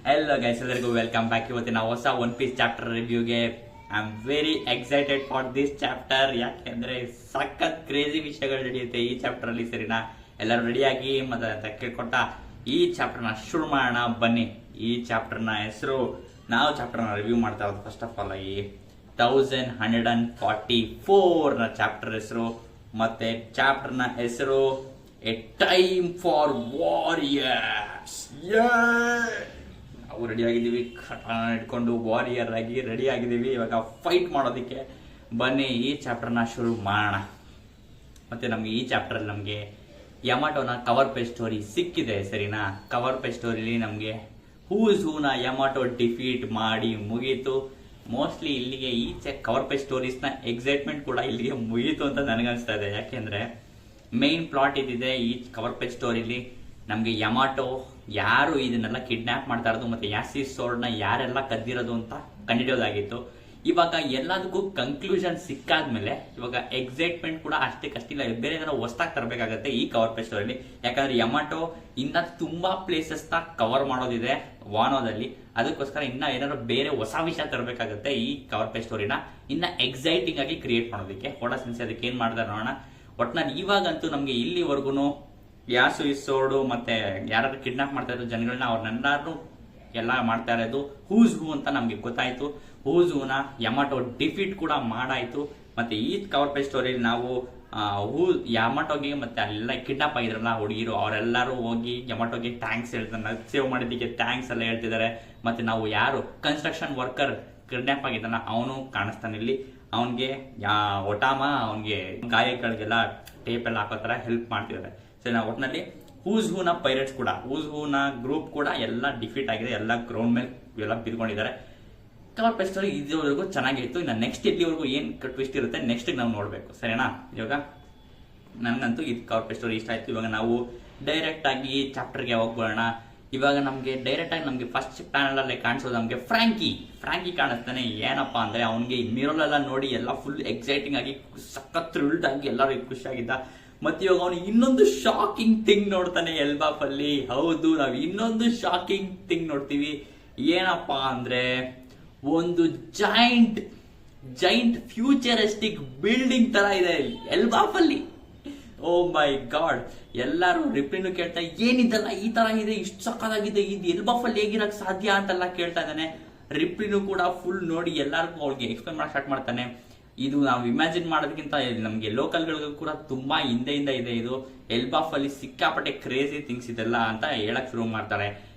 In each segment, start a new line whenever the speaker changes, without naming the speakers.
Hello guys, ಎಲ್ಲರಿಗೂ welcome back. ಇವತ್ತಿನ ಹೊಸ ಒನ್ ಪೀಸ್ ಚಾಪ್ಟರ್ ರಿವ್ಯೂಗೆ I am very excited for this chapter. ಯಾಕೆಂದ್ರೆ ಸಖತ್ ಕ್ರೇಜಿ ವಿಷಯಗಳು ನಡೆಯುತ್ತೆ ಈ ಚಾಪ್ಟರ್ ಅಲ್ಲಿ. ಸರಿನಾ, ಎಲ್ಲರೂ ರೆಡಿಯಾಗಿ ಮತ್ತೆ ಕೇಳ್ಕೊಟ್ಟ ಈ ಚಾಪ್ಟರ್ನ ಶುರು ಮಾಡೋಣ ಬನ್ನಿ. ಈ ಚಾಪ್ಟರ್ನ ಹೆಸರು, ನಾವು ಚಾಪ್ಟರ್ನ ರಿವ್ಯೂ ಮಾಡ್ತಾ ಇರೋದು ಫಸ್ಟ್ ಆಫ್ ಆಲ್ ಈ 1144 ನ ಚಾಪ್ಟರ್ ಹೆಸರು. ಮತ್ತೆ ಚಾಪ್ಟರ್ನ ಹೆಸರು ಎ ಟೈಮ್ ಫಾರ್ ವಾರಿಯರ್ಸ್. ನಾವು ರೆಡಿ ಆಗಿದ್ದೀವಿ, ಇಟ್ಕೊಂಡು ವಾರಿಯರ್ ಆಗಿ ರೆಡಿ ಆಗಿದ್ದೀವಿ. ಇವಾಗ ಫೈಟ್ ಮಾಡೋದಕ್ಕೆ ಬನ್ನಿ ಈ ಚಾಪ್ಟರ್ನ ಶುರು ಮಾಡೋಣ. ಮತ್ತೆ ನಮ್ಗೆ ಈ ಚಾಪ್ಟರ್ ಅಲ್ಲಿ ನಮ್ಗೆ ಯಮಾಟೋನ ಕವರ್ ಪೇಜ್ ಸ್ಟೋರಿ ಸಿಕ್ಕಿದೆ. ಸರಿನಾ, ಕವರ್ ಪೇಜ್ ಸ್ಟೋರಿಲಿ ನಮ್ಗೆ ಹೂನ ಯಮಾಟೋ ಡಿಫೀಟ್ ಮಾಡಿ ಮುಗೀತು. ಮೋಸ್ಟ್ಲಿ ಇಲ್ಲಿಗೆ ಈ ಕವರ್ ಪೇಜ್ ಸ್ಟೋರೀಸ್ ನ ಎಕ್ಸೈಟ್ಮೆಂಟ್ ಕೂಡ ಇಲ್ಲಿಗೆ ಮುಗೀತು ಅಂತ ನನಗನ್ಸ್ತಾ ಇದೆ. ಯಾಕೆಂದ್ರೆ ಮೇನ್ ಪ್ಲಾಟ್ ಇದಿದೆ ಈ ಕವರ್ ಪೇಜ್ ಸ್ಟೋರಿಲಿ. ನಮ್ಗೆ ಯಮಾಟೋ ಯಾರು ಇದನ್ನೆಲ್ಲ ಕಿಡ್ನಾಪ್ ಮಾಡ್ತಾ ಇರೋದು ಮತ್ತೆ ಯಾಸಿಸ್ ಸೋರ್ಡ್ ನ ಯಾರೆಲ್ಲ ಕದ್ದಿರೋದು ಅಂತ ಕಂಡಿಡಿಯೋದಾಗಿತ್ತು. ಇವಾಗ ಎಲ್ಲದಕ್ಕೂ ಕನ್ಕ್ಲೂಷನ್ ಸಿಕ್ಕಾದ್ಮೇಲೆ ಇವಾಗ ಎಕ್ಸೈಟ್ಮೆಂಟ್ ಕೂಡ ಅಷ್ಟಕ್ಕಿಲ್ಲ. ಬೇರೆ ಏನಾದ್ರು ಹೊಸದಾಗಿ ತರಬೇಕಾಗತ್ತೆ ಈ ಕವರ್ ಪೇಜ್ ಸ್ಟೋರಿಲಿ. ಯಾಕಂದ್ರೆ ಯಮಾಟೋ ಇನ್ನ ತುಂಬಾ ಪ್ಲೇಸಸ್ ನ ಕವರ್ ಮಾಡೋದಿದೆ ವಾನೋದಲ್ಲಿ. ಅದಕ್ಕೋಸ್ಕರ ಇನ್ನ ಏನಾದ್ರು ಬೇರೆ ಹೊಸ ವಿಷಯ ತರಬೇಕಾಗತ್ತೆ ಈ ಕವರ್ ಪೇಜ್ ಸ್ಟೋರಿನ ಇನ್ನ ಎಕ್ಸೈಟಿಂಗ್ ಆಗಿ ಕ್ರಿಯೇಟ್ ಮಾಡೋದಕ್ಕೆ. ಹೊಡ ಸೆನ್ಸ್ ಅದಕ್ಕೆ ಏನ್ ಮಾಡ್ತಾರೆ ನೋಡೋಣ. ಒಟ್ನಲ್ಲಿ ಇವಾಗಂತೂ ನಮ್ಗೆ ಇಲ್ಲಿವರೆಗೂ ಯಾಸು ಇಸೋಡು ಮತ್ತೆ ಯಾರು ಕಿಡ್ನಾಪ್ ಮಾಡ್ತಾ ಇದ್ರು ಜನಗಳನ್ನ, ಅವ್ರನ್ನೆಲ್ಲಾರು ಎಲ್ಲ ಮಾಡ್ತಾ ಇರೋದು ಹೂಸ್ ಹೂ ಅಂತ ನಮ್ಗೆ ಗೊತ್ತಾಯ್ತು. ಹೂಸ್ ಹೂನ ಯಮಾಟೋ ಡಿಫೀಟ್ ಕೂಡ ಮಾಡಾಯ್ತು. ಮತ್ತೆ ಈ ಕವರ್ ಪೇಜ್ ಸ್ಟೋರಿಯಲ್ಲಿ ನಾವು ಯಮಾಟೋಗೆ ಮತ್ತೆ ಅಲ್ಲೆಲ್ಲ ಕಿಡ್ನಾಪ್ ಆಗಿದ್ರಲ್ಲ ಹುಡುಗಿರು, ಅವರೆಲ್ಲರೂ ಹೋಗಿ ಯಮಾಟೋಗೆ ಥ್ಯಾಂಕ್ಸ್ ಹೇಳ್ತಾನೆ, ಸೇವ್ ಮಾಡಿದ್ದಕ್ಕೆ ಥ್ಯಾಂಕ್ಸ್ ಎಲ್ಲ ಹೇಳ್ತಿದ್ದಾರೆ. ಮತ್ತೆ ನಾವು ಯಾರು ಕನ್ಸ್ಟ್ರಕ್ಷನ್ ವರ್ಕರ್ ಕಿಡ್ನಾಪ್ ಆಗಿದ್ದಾನ ಅವನು ಕಾಣಿಸ್ತಾನೆ ಇಲ್ಲಿ. ಅವನ್ಗೆ ಒಟಾಮ ಅವನ್ಗೆ ಗಾಯಗಳಿಗೆಲ್ಲ ಟೇಪ್ ಎಲ್ಲ ಹಾಕೋ ತರ ಹೆಲ್ಪ್ ಮಾಡ್ತಿದ್ದಾರೆ. ಸರಿ, ನಾವು ಒಟ್ಟಿನಲ್ಲಿ ಹೂಸ್ ಹೂನ ಪೈರೇಟ್ಸ್ ಕೂಡ, ಹೂಸ್ ಹೂನ ಗ್ರೂಪ್ ಕೂಡ ಎಲ್ಲ ಡಿಫೀಟ್ ಆಗಿದೆ. ಎಲ್ಲ ಗ್ರೌಂಡ್ ಮೇಲೆ ಎಲ್ಲ ಬಿದ್ಕೊಂಡಿದ್ದಾರೆ. ಕವರ್ ಪೇಜ್ ಸ್ಟೋರಿ ಇದುವರೆಗೂ ಚೆನ್ನಾಗಿತ್ತು. ಇನ್ನು ನೆಕ್ಸ್ಟ್ ಇಲ್ಲಿವರೆಗೂ ಏನ್ ಟ್ವಿಸ್ಟ್ ಇರುತ್ತೆ ನೆಕ್ಸ್ಟ್ ನಾವು ನೋಡ್ಬೇಕು. ಸರಿನಾ, ಇವಾಗ ನನಗಂತೂ ಇದು ಕವರ್ ಪೇಜ್ ಸ್ಟೋರಿ ಇಷ್ಟ ಆಯ್ತು. ಇವಾಗ ನಾವು ಡೈರೆಕ್ಟ್ ಆಗಿ ಚಾಪ್ಟರ್ಗೆ ಹೋಗ್ಬೋಣ. ಇವಾಗ ನಮ್ಗೆ ಡೈರೆಕ್ಟ್ ಆಗಿ ನಮ್ಗೆ ಫಸ್ಟ್ ಪ್ಯಾನಲ್ ಅಲ್ಲಿ ಕಾಣಿಸೋದು ನಮ್ಗೆ ಫ್ರಾಂಕಿ ಕಾಣಿಸ್ತಾನೆ. ಏನಪ್ಪಾ ಅಂದ್ರೆ ಅವನಿಗೆ ಮಿರರ್ ಎಲ್ಲ ನೋಡಿ ಎಲ್ಲ ಫುಲ್ ಎಕ್ಸೈಟಿಂಗ್ ಆಗಿ ಸಖತ್ ಥ್ರಿಲ್ಡ್ ಆಗಿ ಎಲ್ಲರೂ ಖುಷಿಯಾಗಿದ್ದ. ಮತ್ತೆ ಇವಾಗ ಅವನು ಇನ್ನೊಂದು ಶಾಕಿಂಗ್ ಥಿಂಗ್ ನೋಡ್ತಾನೆ ಎಲ್ಬಾಫ್ ಅಲ್ಲಿ. ಹೌದು, ನಾವು ಇನ್ನೊಂದು ಶಾಕಿಂಗ್ ಥಿಂಗ್ ನೋಡ್ತೀವಿ. ಏನಪ್ಪಾ ಅಂದ್ರೆ ಒಂದು ಜೈಂಟ್ ಫ್ಯೂಚರಿಸ್ಟಿಕ್ ಬಿಲ್ಡಿಂಗ್ ತರ ಇದೆ ಎಲ್ಬಾಫ್ ಅಲ್ಲಿ. ಓ ಮೈ ಗಾಡ್, ಎಲ್ಲರೂ ರಿಪ್ಲಿನು ಕೇಳ್ತಾ ಏನಿದಲ್ಲ ಈ ತರ ಇದೆ, ಇಷ್ಟು ಸಕ್ಕದಾಗಿದೆ, ಇದು ಎಲ್ಬಾಫ್ ಅಲ್ಲಿ ಹೇಗಿರಕ್ ಸಾಧ್ಯ ಅಂತೆಲ್ಲ ಕೇಳ್ತಾ ಇದ್ದಾನೆ. ರಿಪ್ಲಿನು ಕೂಡ ಫುಲ್ ನೋಡಿ ಎಲ್ಲರಿಗೂ ಅವ್ಳಿಗೆ ಎಕ್ಸ್ಪ್ಲೇನ್ ಮಾಡಕ್ ಸ್ಟಾರ್ಟ್ ಮಾಡ್ತಾನೆ. ಇದು ನಾವು ಇಮ್ಯಾಜಿನ್ ಮಾಡೋದಕ್ಕಿಂತ ನಮ್ಗೆ ಲೋಕಲ್ಗಳಿಗೂ ಕೂಡ ತುಂಬಾ ಹಿಂದೆಯಿಂದ ಇದೆ. ಇದು ಎಲ್ಬಾಫ್ ಅಲ್ಲಿ ಸಿಕ್ಕಾಪಟ್ಟೆ ಕ್ರೇಜಿ ಥಿಂಗ್ಸ್ ಇದೆಲ್ಲ ಅಂತ ಹೇಳಕ್ ಶುರು ಮಾಡ್ತಾರೆ.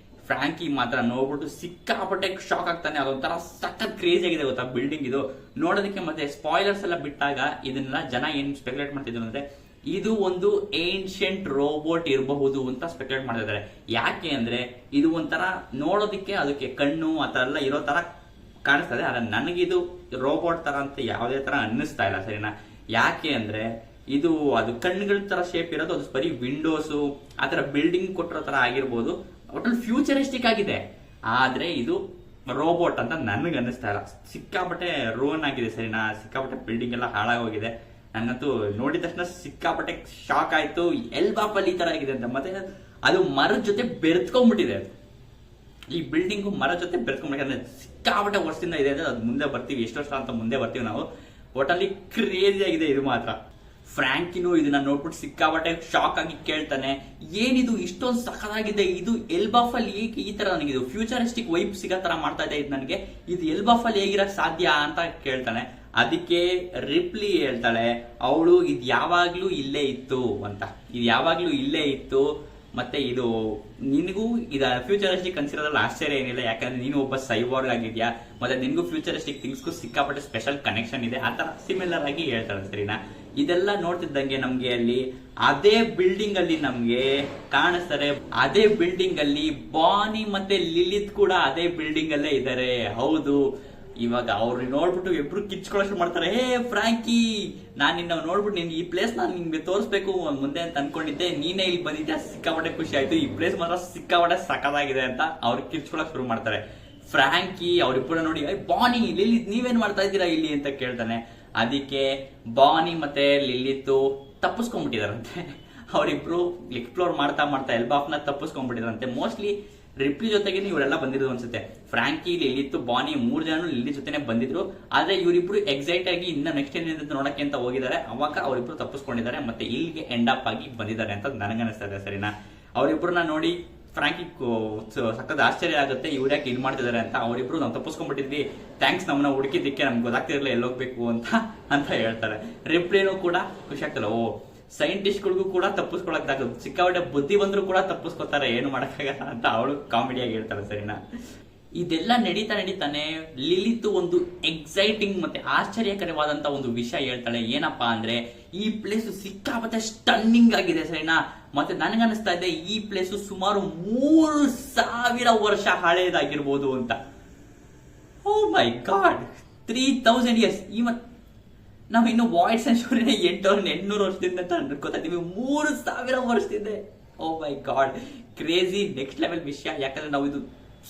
ಫ್ರಾಂಕಿ ಮಾತ್ರ ನೋಡ್ಬಿಟ್ಟು ಸಿಕ್ಕಾಪಟ್ಟೆ ಶಾಕ್ ಆಗ್ತಾನೆ. ಅದೊಂಥರ ಸಖತ್ ಕ್ರೇಜಿ ಆಗಿದೆ ಗೊತ್ತಾ ಬಿಲ್ಡಿಂಗ್ ಇದು ನೋಡೋದಕ್ಕೆ. ಮತ್ತೆ ಸ್ಪಾಯ್ಲರ್ಸ್ ಎಲ್ಲ ಬಿಟ್ಟಾಗ ಇದನ್ನೆಲ್ಲ ಜನ ಏನ್ ಸ್ಪೆಕ್ಯುಲೇಟ್ ಮಾಡ್ತಿದ್ರು ಅಂದ್ರೆ ಇದು ಒಂದು ಏನ್ಷಿಯಂಟ್ ರೋಬೋಟ್ ಇರಬಹುದು ಅಂತ ಸ್ಪೆಕ್ಯುಲೇಟ್ ಮಾಡ್ತಿದ್ದಾರೆ. ಯಾಕೆ ಅಂದ್ರೆ ಇದು ಒಂಥರ ನೋಡೋದಕ್ಕೆ ಅದಕ್ಕೆ ಕಣ್ಣು ಆತರ ಎಲ್ಲ ಇರೋ ತರ ಕಾಣಿಸ್ತದೆ. ಆದ್ರೆ ನನಗಿದು ರೋಬೋಟ್ ತರ ಅಂತ ಯಾವುದೇ ತರ ಅನ್ನಿಸ್ತಾ ಇಲ್ಲ. ಸರಿನಾ, ಯಾಕೆ ಅಂದ್ರೆ ಇದು ಅದು ಕಣ್ಣುಗಳ ತರ ಶೇಪ್ ಇರೋದು, ಅದು ಬರೀ ವಿಂಡೋಸು ಆತರ ಬಿಲ್ಡಿಂಗ್ ಕೊಟ್ಟಿರೋ ತರ ಆಗಿರ್ಬೋದು. ಒಟ್ಟಲ್ಲಿ ಫ್ಯೂಚರಿಸ್ಟಿಕ್ ಆಗಿದೆ. ಆದ್ರೆ ಇದು ರೋಬೋಟ್ ಅಂತ ನನಗೆ ಅನ್ನಿಸ್ತಾ ಇಲ್ಲ. ಸಿಕ್ಕಾಪಟ್ಟೆ ರೂನ್ ಆಗಿದೆ. ಸರಿನಾ, ಸಿಕ್ಕಾಪಟ್ಟೆ ಬಿಲ್ಡಿಂಗ್ ಎಲ್ಲ ಹಾಳಾಗೋಗಿದೆ. ನನಗಂತೂ ನೋಡಿದ ತಕ್ಷಣ ಸಿಕ್ಕಾಪಟ್ಟೆ ಶಾಕ್ ಆಯ್ತು. ಎಲ್ಬಾಫ್ ಅಲ್ಲಿ ಈ ತರ ಆಗಿದೆ ಅಂತ. ಮತ್ತೆ ಅದು ಮರದ ಜೊತೆ ಬೆರೆತ್ಕೊಂಡ್ಬಿಟ್ಟಿದೆ. ಈ ಬಿಲ್ಡಿಂಗು ಮರ ಜೊತೆ ಬೆರೆತ್ಕೊಂಡ್ಬಿಟ್ಟಿದೆ. ಸಿಕ್ಕಾಪಟ್ಟೆ ವರ್ಷದಿಂದ ಇದೆ. ಅದು ಮುಂದೆ ಬರ್ತೀವಿ, ಎಷ್ಟು ವರ್ಷ ಅಂತ ಮುಂದೆ ಬರ್ತೀವಿ ನಾವು. ಒಟ್ಟಲ್ಲಿ ಕ್ರೇಜಿ ಆಗಿದೆ ಇದು ಮಾತ್ರ. ಫ್ರಾಂಕಿನು ಇದನ್ನ ನೋಡ್ಬಿಟ್ಟು ಸಿಕ್ಕಾಪಟ್ಟೆ ಶಾಕ್ ಆಗಿ ಕೇಳ್ತಾನೆ, ಏನಿದು ಇಷ್ಟೊಂದು ಸಖತ್ತಾಗಿದೆ, ಇದು ಎಲ್ಬಾಫ್ ಅಲ್ಲಿ ಹೇಗೆ ಈ ತರ ನನಗಿದು ಫ್ಯೂಚರಿಸ್ಟಿಕ್ ವೈಬ್ ಸಿಗೋ ತರ ಮಾಡ್ತಾ ಇದೆ ಇದು ನನಗೆ, ಇದು ಎಲ್ಬಾಫ್ ಅಲ್ಲಿ ಹೇಗಿರಕ್ ಸಾಧ್ಯ ಅಂತ ಕೇಳ್ತಾನೆ. ಅದಕ್ಕೆ ರಿಪ್ಲಿ ಹೇಳ್ತಾಳೆ ಅವಳು ಇದು ಯಾವಾಗ್ಲೂ ಇಲ್ಲೇ ಇತ್ತು ಅಂತ. ಇದು ಯಾವಾಗ್ಲೂ ಇಲ್ಲೇ ಇತ್ತು. ಮತ್ತೆ ಇದು ನಿನಗೂ ಇದ ಫ್ಯೂಚರಿಸ್ಟಿಕ್ ಅನ್ಸಿರೋದ್ರಲ್ಲಿ ಆಶ್ಚರ್ಯ ಏನಿಲ್ಲ. ಯಾಕಂದ್ರೆ ನೀನು ಒಬ್ಬ ಸೈಬಾರ್ಗ್ ಆಗಿದ್ಯಾ, ಮತ್ತೆ ನಿನ್ಗೂ ಫ್ಯೂಚರಿಸ್ಟಿಕ್ ಥಿಂಗ್ಸ್ಗೂ ಸಿಕ್ಕಾಪಟ್ಟೆ ಸ್ಪೆಷಲ್ ಕನೆಕ್ಷನ್ ಇದೆ. ಆತರ ಸಿಮಿಲರ್ ಆಗಿ ಹೇಳ್ತಾರೆ. ಸರಿನಾ, ಇದೆಲ್ಲ ನೋಡ್ತಿದ್ದಂಗೆ ನಮ್ಗೆ ಅಲ್ಲಿ ಅದೇ ಬಿಲ್ಡಿಂಗ್ ಅಲ್ಲಿ ನಮ್ಗೆ ಕಾಣಿಸ್ತಾರೆ. ಅದೇ ಬಿಲ್ಡಿಂಗ್ ಅಲ್ಲಿ ಬಾನಿ ಮತ್ತೆ ಲಿಲಿತ್ ಕೂಡ ಅದೇ ಬಿಲ್ಡಿಂಗ್ ಅಲ್ಲೇ ಇದ್ದಾರೆ. ಹೌದು, ಇವಾಗ ಅವ್ರು ನೋಡ್ಬಿಟ್ಟು ಇಬ್ರು ಕಿಚ್ಕೊಳ್ಳೋ ಶುರು ಮಾಡ್ತಾರೆ. ಹೇ ಫ್ರಾಂಕಿ, ನಾನ್ ನಿನ್ನ ನೋಡ್ಬಿಟ್ಟು ನಿನ್ ಈ ಪ್ಲೇಸ್ ನಾನು ನಿಮ್ಗೆ ತೋರಿಸ್ಬೇಕು ಮುಂದೆ ಅಂತ ಅನ್ಕೊಂಡಿದ್ದೆ, ನೀನೇ ಇಲ್ಲಿ ಬಂದಿದ್ದೆ, ಸಿಕ್ಕಾಪಟ್ಟೆ ಖುಷಿ ಆಯ್ತು, ಈ ಪ್ಲೇಸ್ ಮಾತ್ರ ಸಿಕ್ಕಾಪಟ್ಟೆ ಸಖತ್ತಾಗಿದೆ ಅಂತ ಅವ್ರು ಕಿಚ್ಕೊಳಕ್ ಶುರು ಮಾಡ್ತಾರೆ. ಫ್ರಾಂಕಿ ಅವ್ರಿಬ್ಬರ ನೋಡಿ ಬಾನಿ ಲಿಲಿತ್ ನೀವೇನ್ ಮಾಡ್ತಾ ಇದ್ದೀರಾ ಇಲ್ಲಿ ಅಂತ ಕೇಳ್ತಾನೆ. ಅದಕ್ಕೆ ಬಾನಿ ಮತ್ತೆ ಲಿಲಿತ್ ತಪ್ಪಿಸ್ಕೊಂಡ್ಬಿಟ್ಟಿದಾರಂತೆ. ಅವರಿಬ್ರು ಎಕ್ಸ್ಪ್ಲೋರ್ ಮಾಡ್ತಾ ಮಾಡ್ತಾ ಎಲ್ಬಾಫ್ನ ತಪ್ಪಿಸ್ಕೊಂಡ್ಬಿಟ್ಟಿದ್ರಂತೆ. ಮೋಸ್ಟ್ಲಿ ರಿಪ್ಲಿ ಜೊತೆಗೆ ಇವರೆಲ್ಲ ಬಂದಿರೋದು ಅನ್ಸುತ್ತೆ. ಫ್ರಾಂಕಿ, ಲಿಲಿತ್, ಬಾನಿ 3 ಜನ ಲಿಲಿ ಜೊತೆನೆ ಬಂದಿದ್ರು. ಆದ್ರೆ ಇವರಿಬ್ರು ಎಕ್ಸೈಟ್ ಆಗಿ ಇನ್ನ ನೆಕ್ಸ್ಟ್ ಏನಿದೆ ನೋಡಕ್ಕೆ ಅಂತ ಹೋಗಿದ್ದಾರೆ. ಅವಾಗ ಅವರಿಬ್ರು ತಪ್ಪಿಸ್ಕೊಂಡಿದ್ದಾರೆ, ಮತ್ತೆ ಇಲ್ಲಿಗೆ ಎಂಡ್ ಅಪ್ ಆಗಿ ಬಂದಿದ್ದಾರೆ ಅಂತ ನನಗನ್ನಿಸ್ತಾ ಇದೆ. ಸರಿನಾ? ಅವರಿಬ್ರನ್ನ ನೋಡಿ ಫ್ರಾಂಕಿ ಸಖತ್ ಆಶ್ಚರ್ಯ ಆಗುತ್ತೆ, ಇವ್ರು ಯಾಕೆ ಇದು ಮಾಡ್ತಿದ್ದಾರೆ ಅಂತ. ಅವರಿಬ್ರು ನಾವು ತಪ್ಪಿಸ್ಕೊಂಡ್ಬಿಟ್ಟಿದ್ವಿ, ಥ್ಯಾಂಕ್ಸ್ ನಮ್ಮನ್ನ ಹುಡುಕಿದ್ದಕ್ಕೆ, ನಮ್ಗೆ ಗೊತ್ತಾಗ್ತಿರಲಿಲ್ಲ ಎಲ್ಲೋಗ್ಬೇಕು ಅಂತ ಹೇಳ್ತಾರೆ. ರಿಪ್ಲಿನೂ ಕೂಡ ಖುಷಿ ಆಗ್ತಲ್ಲ, ಓ ಸೈಂಟಿಸ್ಟ್ಗಳಿಗೂ ಕೂಡ ತಪ್ಪಿಸ್ಕೊಳಕ್ಕಾಗದು, ಸಿಕ್ಕಾಪಟ್ಟೆ ಬುದ್ಧಿ ಬಂದ್ರು ಕೂಡ ತಪ್ಪಿಸ್ಕೊತಾರೆ, ಏನು ಮಾಡಕ್ಕಾಗಲ್ಲ ಅಂತ ಅವಳು ಕಾಮಿಡಿಯಾಗಿ ಹೇಳ್ತಾಳೆ. ಸರಿನಾ? ಇದೆಲ್ಲ ನಡೀತಾನೆ ಲಿಲಿತ್ ಒಂದು ಎಕ್ಸೈಟಿಂಗ್ ಮತ್ತೆ ಆಶ್ಚರ್ಯಕರವಾದಂತ ಒಂದು ವಿಷಯ ಹೇಳ್ತಾಳೆ. ಏನಪ್ಪಾ ಅಂದ್ರೆ, ಈ ಪ್ಲೇಸ್ ಸಿಕ್ಕಾಪಟ್ಟೆ ಸ್ಟನ್ನಿಂಗ್ ಆಗಿದೆ. ಸರಿನಾ? ಮತ್ತೆ ನನಗನ್ನಿಸ್ತಾ ಇದೆ ಈ ಪ್ಲೇಸ್ ಸುಮಾರು 3000 ವರ್ಷ ಹಳೇದಾಗಿರ್ಬೋದು ಅಂತ. ಓ ಮೈ ಗಾಡ್, 3000 ಇಯರ್ಸ್. ಇವನ್ ನಾವು ಇನ್ನು ವಾಯ್ಡ್ ಸೆಂಚುರಿನ 800 ವರ್ಷದಿಂದ ಅಂತ ಅನ್ಕೋತಾ ಇದೀವಿ, 3000 ವರ್ಷದಿಂದ. ಓ ಮೈ ಗಾಡ್, ಕ್ರೇಜಿ, ನೆಕ್ಸ್ಟ್ ಲೆವೆಲ್ ವಿಷಯ. ಯಾಕಂದ್ರೆ ನಾವು ಇದು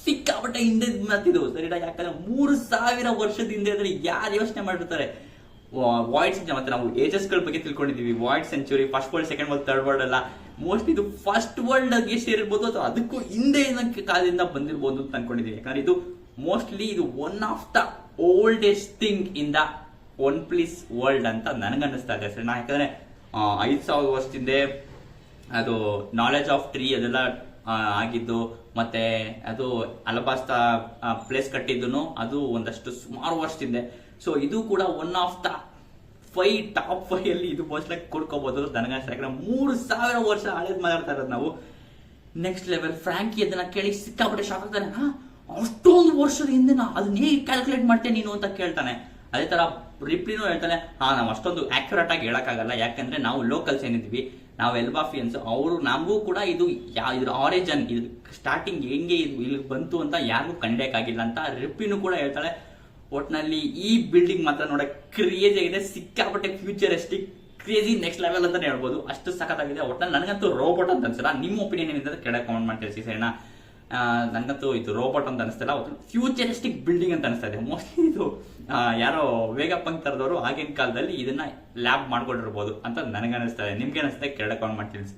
ಸಿಕ್ಕಾಪಟ್ಟೆ ಹಿಂದೆ ಮಾತಿದ್ದು. ಸರಿನಾ? ಯಾಕಂದ್ರೆ 3000 ವರ್ಷದ ಹಿಂದೆ ಅಂದ್ರೆ ಯಾರು ಯೋಚನೆ ಮಾಡಿರ್ತಾರೆ? ವಾಯ್ಡ್ ಸೆಂಚುರಿ, ಮತ್ತೆ ನಾವು ಏಜಸ್ ಗಳ ಬಗ್ಗೆ ತಿಳ್ಕೊಂಡಿದೀವಿ. Void century, first world, second world, third world ಅಲ್ಲ, ಮೋಸ್ಟ್ಲಿ ಇದು ಫಸ್ಟ್ ವರ್ಲ್ಡ್ ಗೆ ಸೇರಿರ್ಬೋದು ಅಥವಾ ಅದಕ್ಕೂ ಹಿಂದೆ ಕಾಲದಿಂದ ಬಂದಿರಬಹುದು ಅಂತ ಅನ್ಕೊಂಡಿದೀವಿ. ಯಾಕಂದ್ರೆ ಇದು ಮೋಸ್ಟ್ಲಿ ಇದು one of the oldest thing in the one please world ಅಂತ ನನಗನ್ನಿಸ್ತಾ ಇದೆ. ಸರಿ? ಯಾಕಂದ್ರೆ 5000 ವರ್ಷದಿಂದ ಅದು ನಾಲೆಜ್ ಆಫ್ ಟ್ರೀ ಅದೆಲ್ಲ ಆಗಿದ್ದು, ಮತ್ತೆ ಅದು ಅಲಬಾಸ್ತಾ ಪ್ಲೇಸ್ ಕಟ್ಟಿದ್ದು ಅದು ಒಂದಷ್ಟು ಸುಮಾರು ವರ್ಷದಿಂದ. ಸೊ ಇದು ಕೂಡ ಒನ್ ಆಫ್ ದ ಟಾಪ್ 5 ಅಲ್ಲಿ ಇದು ಮೋಸ್ಟ್ಲಿ ಕೊಡ್ಕೋಬಹುದು ನನಗನ್ನಿಸ್ತಾ. ಯಾಕಂದ್ರೆ 3000 ವರ್ಷ ಹಳೇದ್ ಮಾತಾಡ್ತಾ ಇರೋದು ನಾವು. Next level. ಫ್ರಾಂಕಿ ಅದನ್ನ ಕೇಳಿ ಸಿಕ್ಕಾಪಟ್ಟೆ ಶಾಕ್ ಆಗ್ತಾನೆ. ಅಷ್ಟೊಂದು ವರ್ಷದ ಹಿಂದೆ ಅದನ್ನ ಹೇಗೆ ಕ್ಯಾಲ್ಕುಲೇಟ್ ಮಾಡ್ತೇನೆ ನೀನು ಅಂತ ಕೇಳ್ತಾನೆ. ಅದೇ ತರ ರಿಪ್ಲಿನೂ ಹೇಳ್ತಾನೆ, ನಾವು ಅಷ್ಟೊಂದು ಆಕ್ಯುರೇಟ್ ಆಗಿ ಹೇಳಕ್ಕಾಗಲ್ಲ, ಯಾಕಂದ್ರೆ ನಾವು ಲೋಕಲ್ಸ್ ಏನಿದ್ವಿ, ನಾವು ಎಲ್ಬಾಫಿಯನ್ಸ್, ಅವರು ನಮಗೂ ಕೂಡ ಇದ್ರ ಆರಿಜಿನ್, ಇದು ಸ್ಟಾರ್ಟಿಂಗ್ ಹೆಂಗೆ ಇಲ್ಲಿ ಬಂತು ಅಂತ ಯಾರಿಗೂ ಕಂಡಿಯಕ್ಕಾಗಿಲ್ಲ ಅಂತ ರಿಪ್ಲಿನೂ ಕೂಡ ಹೇಳ್ತಾಳೆ. ಒಟ್ನಲ್ಲಿ ಈ ಬಿಲ್ಡಿಂಗ್ ಮಾತ್ರ ನೋಡಕ್ ಕ್ರೇಜಿ ಆಗಿದೆ, ಸಿಕ್ಕಾಪಟ್ಟೆ ಫ್ಯೂಚರಿಸ್ಟಿಕ್, ಕ್ರೇಜಿ, ನೆಕ್ಸ್ಟ್ ಲೆವೆಲ್ ಅಂತಾನೆ ಹೇಳ್ಬೋದು. ಅಷ್ಟು ಸಖತ್ತಾಗಿದೆ. ಒಟ್ನಲ್ಲಿ ನನಗಂತೂ ರೋಬೋಟ್ ಅಂತ ಅನ್ಸಲ್ಲ. ನಿಮ್ಮ ಒಪಿನಿಯನ್ ಏನಿದೆ ಕೆಳಗೆ ಕಾಮೆಂಟ್ ಮಾಡಿ ತಿಳಿಸಿ. ಸರಿನಾ? ನನಗಂತೂ ಇದು ರೋಬೋಟ್ ಅಂತ ಅನಿಸ್ತಿಲ್ಲ, ಫ್ಯೂಚರಿಸ್ಟಿಕ್ ಬಿಲ್ಡಿಂಗ್ ಅಂತ ಅನಿಸ್ತಾ ಇದೆ. ಮೋಸ್ಟ್ಲಿ ಇದು ಯಾರೋ ವೇಗಪ್ಪಂಗ್ ತರದವರು ಆಗಿನ ಕಾಲದಲ್ಲಿ ಇದನ್ನ ಲ್ಯಾಬ್ ಮಾಡ್ಕೊಂಡಿರ್ಬೋದು ಅಂತ ನನಗನ್ನಿಸ್ತಾ ಇದೆ. ನಿಮ್ಗೆ ಅನಿಸುತ್ತೆ ಕೆಳಗೆ ಕಾಮೆಂಟ್ ಮಾಡಿ ತಿಳಿಸಿ.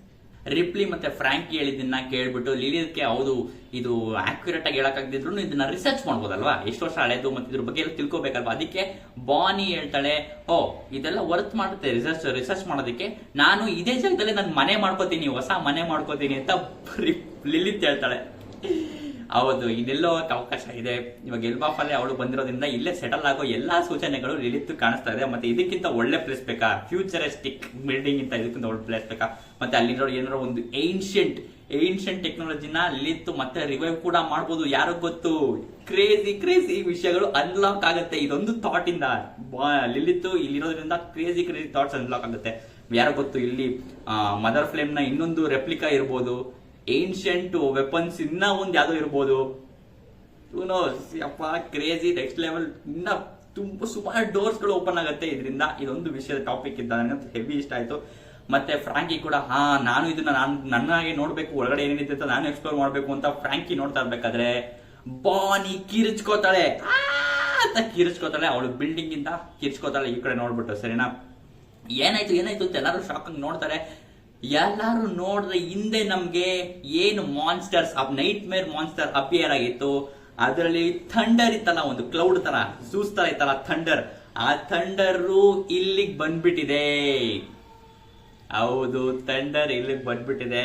ರಿಪ್ಲಿ ಮತ್ತೆ ಫ್ರಾಂಕಿ ಹೇಳಿದ್ದನ್ನ ಕೇಳ್ಬಿಟ್ಟು ಲಿಲಿತ್ಗೆ ಹೌದು ಇದು ಆಕ್ಯುರೇಟ್ ಆಗಿ ಹೇಳಕ್ಕಾಗದಿದ್ರು ಇದನ್ನ ರಿಸರ್ಚ್ ಮಾಡ್ಬೋದಲ್ವಾ, ಎಷ್ಟು ವರ್ಷ ಹಳೆದು ಮತ್ತೆ ಇದ್ರ ಬಗ್ಗೆ ಎಲ್ಲ ತಿಳ್ಕೊಬೇಕಲ್ವಾ. ಅದಕ್ಕೆ ಬಾನಿ ಹೇಳ್ತಾಳೆ, ಓ ಇದೆಲ್ಲ ವರ್ತ್ ಮಾಡುತ್ತೆ ರಿಸರ್ಚ್ ಮಾಡೋದಕ್ಕೆ, ನಾನು ಇದೇ ಜಾಗದಲ್ಲಿ ನಾನು ಮನೆ ಮಾಡ್ಕೋತೀನಿ, ಹೊಸ ಮನೆ ಮಾಡ್ಕೋತೀನಿ ಅಂತ ಲಿಲಿತ್ ಹೇಳ್ತಾಳೆ. ಹೌದು, ಇದೆಲ್ಲೋ ಅವಕಾಶ ಇದೆ. ಇವಾಗ ಎಲ್ಬಾಫಲ್ಲೇ ಅವಳು ಬಂದಿರೋದ್ರಿಂದ ಇಲ್ಲೇ ಸೆಟಲ್ ಆಗೋ ಎಲ್ಲಾ ಸೂಚನೆಗಳು ಲಿಲಿತ್ ಕಾಣಿಸ್ತಾ ಇದೆ. ಮತ್ತೆ ಇದಕ್ಕಿಂತ ಒಳ್ಳೆ ಪ್ಲೇಸ್ ಬೇಕಾ? ಫ್ಯೂಚರಿಸ್ಟಿಕ್ ಬಿಲ್ಡಿಂಗ್ ಇಂತ ಇದಕ್ಕಿಂತ ಒಳ್ಳೆ ಪ್ಲೇಸ್ ಬೇಕಾ? ಮತ್ತೆ ಅಲ್ಲಿರೋ ಏನಾರೋ ಒಂದು ಏನ್ಷಿಯಂಟ್ ಟೆಕ್ನಾಲಜಿನ ಲಿಲಿತ್ ಮತ್ತೆ ರಿವೈವ್ ಕೂಡ ಮಾಡ್ಬೋದು, ಯಾರು ಗೊತ್ತು. ಕ್ರೇಜಿ ವಿಷಯಗಳು ಅನ್ಲಾಕ್ ಆಗುತ್ತೆ ಇದೊಂದು ಥಾಟ್ ಇಂದ. ಲಿಲಿತ್ ಇಲ್ಲಿರೋದ್ರಿಂದ ಕ್ರೇಜಿ ಥಾಟ್ಸ್ ಅನ್ಲಾಕ್ ಆಗುತ್ತೆ. ಯಾರು ಗೊತ್ತು, ಇಲ್ಲಿ ಮದರ್ ಫ್ಲೇಮ್ ನ ಇನ್ನೊಂದು ರೆಪ್ಲಿಕಾ ಇರ್ಬೋದು, ಏನ್ಷಿಯಂಟ್ ವೆಪನ್ಸ್ ಇನ್ನ ಒಂದ್ ಯಾವ್ದೋ ಇರ್ಬೋದು. ಅಪ್ಪ ಕ್ರೇಜಿ, ನೆಕ್ಸ್ಟ್ ಲೆವೆಲ್. ಇನ್ನ ತುಂಬಾ ಸುಮಾರು ಡೋರ್ಸ್ ಗಳು ಓಪನ್ ಆಗುತ್ತೆ ಇದರಿಂದ. ಇದೊಂದು ವಿಷಯದ ಟಾಪಿಕ್ ಇದ್ದ ನನಗೆ ಹೆವಿ ಇಷ್ಟ ಆಯ್ತು. ಮತ್ತೆ ಫ್ರಾಂಕಿ ಕೂಡ ನಾನು ಇದನ್ನ ನನ್ನಾಗೆ ನೋಡ್ಬೇಕು, ಒಳಗಡೆ ಏನೇನಿದೆ ಅಂತ ನಾನು ಎಕ್ಸ್ಪ್ಲೋರ್ ಮಾಡ್ಬೇಕು ಅಂತ ಫ್ರಾಂಕಿ ನೋಡ್ತಾ ಇರ್ಬೇಕಾದ್ರೆ ಬಾನಿ ಕಿರ್ಚ್ಕೋತಾಳೆ ಅಂತ ಕಿರ್ಚ್ಕೋತಾಳೆ. ಅವಳು ಬಿಲ್ಡಿಂಗ್ ಇಂದ ಕಿರ್ಚ್ಕೋತಾಳೆ ಈ ಕಡೆ ನೋಡ್ಬಿಟ್ಟು. ಸರಿನಾ? ಏನಾಯ್ತು ಅಂತ ಎಲ್ಲರೂ ಶಾಕ್ ಆಗಿ ನೋಡ್ತಾರೆ. ಎಲ್ಲಾರು ನೋಡಿದ್ರೆ ಹಿಂದೆ ನಮ್ಗೆ ಏನು ಮಾನ್ಸ್ಟರ್ಸ್, ನೈಟ್ ಮೇರ್ ಮಾನ್ಸ್ಟರ್ ಅಪಿಯರ್ ಆಗಿತ್ತು. ಅದರಲ್ಲಿ ಥಂಡರ್ ಇತ್ತಲ್ಲ, ಒಂದು ಕ್ಲೌಡ್ ತರ, ಜೂಸ್ ತರ ಇತ್ತಲ್ಲ ಥಂಡರ್, ಆ ಥಂಡರು ಇಲ್ಲಿಗೆ ಬಂದ್ಬಿಟ್ಟಿದೆ. ಹೌದು, ಥಂಡರ್ ಇಲ್ಲಿಗೆ ಬಂದ್ಬಿಟ್ಟಿದೆ.